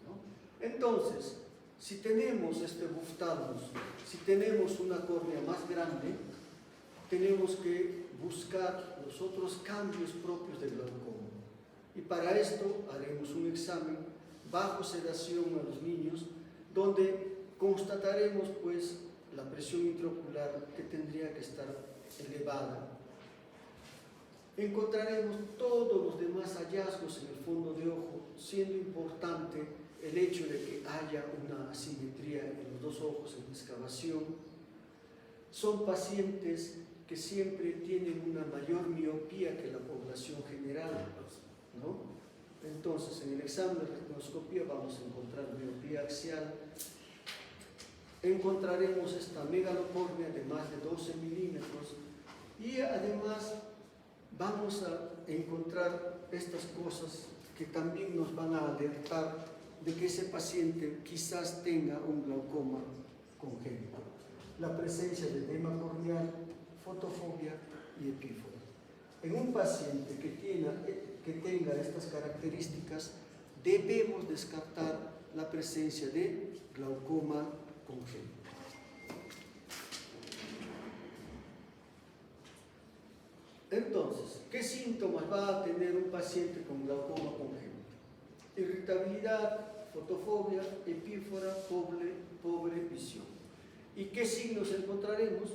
¿no? Entonces, si tenemos este buftalmos, si tenemos una córnea más grande, tenemos que buscar los otros cambios propios del glaucoma. Y para esto haremos un examen bajo sedación a los niños, donde constataremos pues la presión intraocular, que tendría que estar elevada. Encontraremos todos los demás hallazgos en el fondo de ojo, siendo importante el hecho de que haya una asimetría en los dos ojos en la excavación. Son pacientes que siempre tienen una mayor miopía que la población general, ¿no? Entonces, en el examen de retinoscopía vamos a encontrar miopía axial, encontraremos esta megalocornea de más de 12 milímetros, y además vamos a encontrar estas cosas que también nos van a alertar de que ese paciente quizás tenga un glaucoma congénito: la presencia de edema corneal, fotofobia y epífobia. En un paciente que tenga estas características, debemos descartar la presencia de glaucoma congénito. síntomas va a tener un paciente con glaucoma congénito? Irritabilidad, fotofobia, epífora, pobre visión. ¿Y qué signos encontraremos?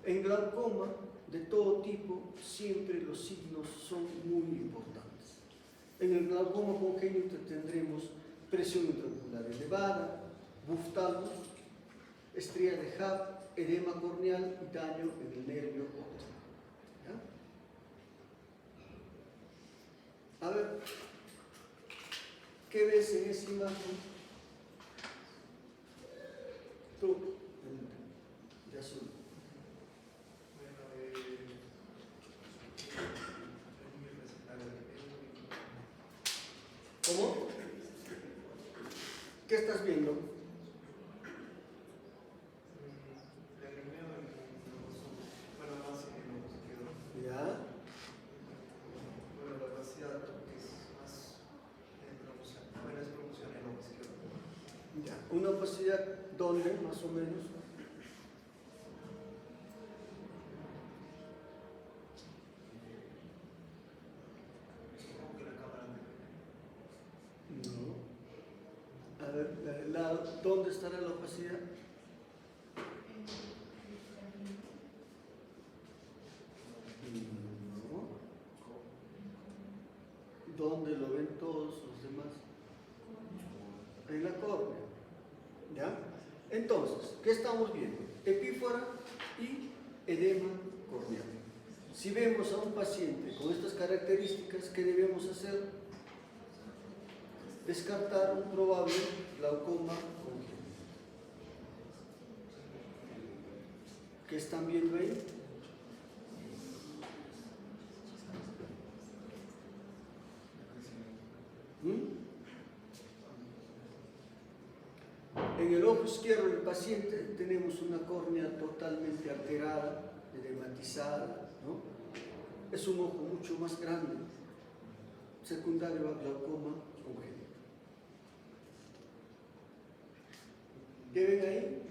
En glaucoma de todo tipo, siempre los signos son muy importantes. En el glaucoma congénito tendremos presión intraocular elevada, buftalmos, estrías de Hub, edema corneal y daño en el nervio óptico. ¿Ya? A ver, ¿qué ves en esa imagen? Tú, de azul. ¿Cómo? ¿Qué estás viendo? ¿Ya? Ya. ¿Una opacidad dónde, más o menos? No. A ver, ¿dónde estará la opacidad? No. ¿Dónde lo ven todos los demás? En la córnea. ¿Ya? Entonces, ¿qué estamos viendo? Epífora y edema corneal. Si vemos a un paciente con estas características, ¿qué debemos hacer? Descartar un probable glaucoma congénito. ¿Qué están viendo ahí? En el ojo izquierdo del paciente tenemos una córnea totalmente alterada, edematizada, ¿no? Es un ojo mucho más grande, secundario a glaucoma congénito. ¿Qué ven ahí?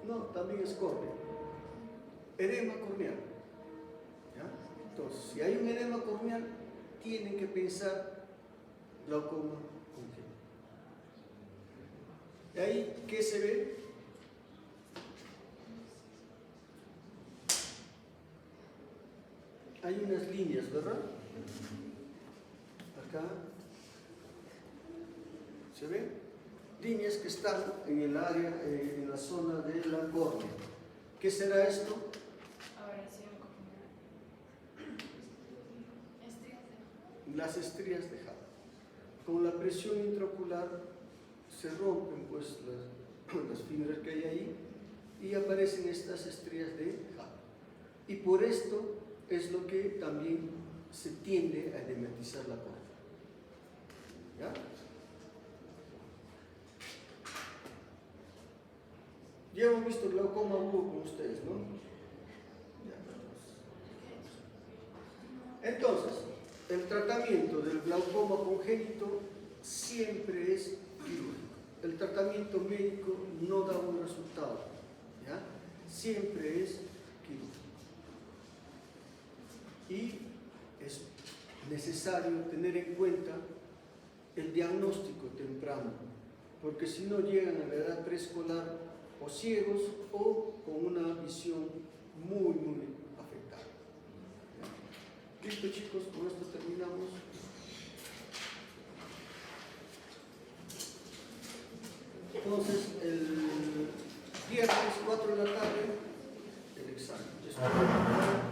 No, también es córnea. Edema corneal. ¿Ya? Entonces, si hay un edema corneal, tienen que pensar glaucoma congénito. ¿Y ahí qué se ve? Hay unas líneas, ¿verdad? Acá. ¿Se ve? Líneas que están en el área, en la zona de la córnea. ¿Qué será esto? Las estrías de Hub. Con la presión intraocular se rompen pues las fibras que hay ahí y aparecen estas estrías de Hub. Y por esto es lo que también se tiende a edematizar la córnea. ¿Ya? Ya hemos visto glaucoma agudo con ustedes, ¿no? Ya. Entonces, el tratamiento del glaucoma congénito siempre es quirúrgico. El tratamiento médico no da un resultado, ¿ya? Siempre es quirúrgico. Y es necesario tener en cuenta el diagnóstico temprano, porque si no llegan a la edad preescolar o ciegos o con una visión muy afectada. Listo, chicos, con esto terminamos. Entonces, el viernes 4 de la tarde, el examen.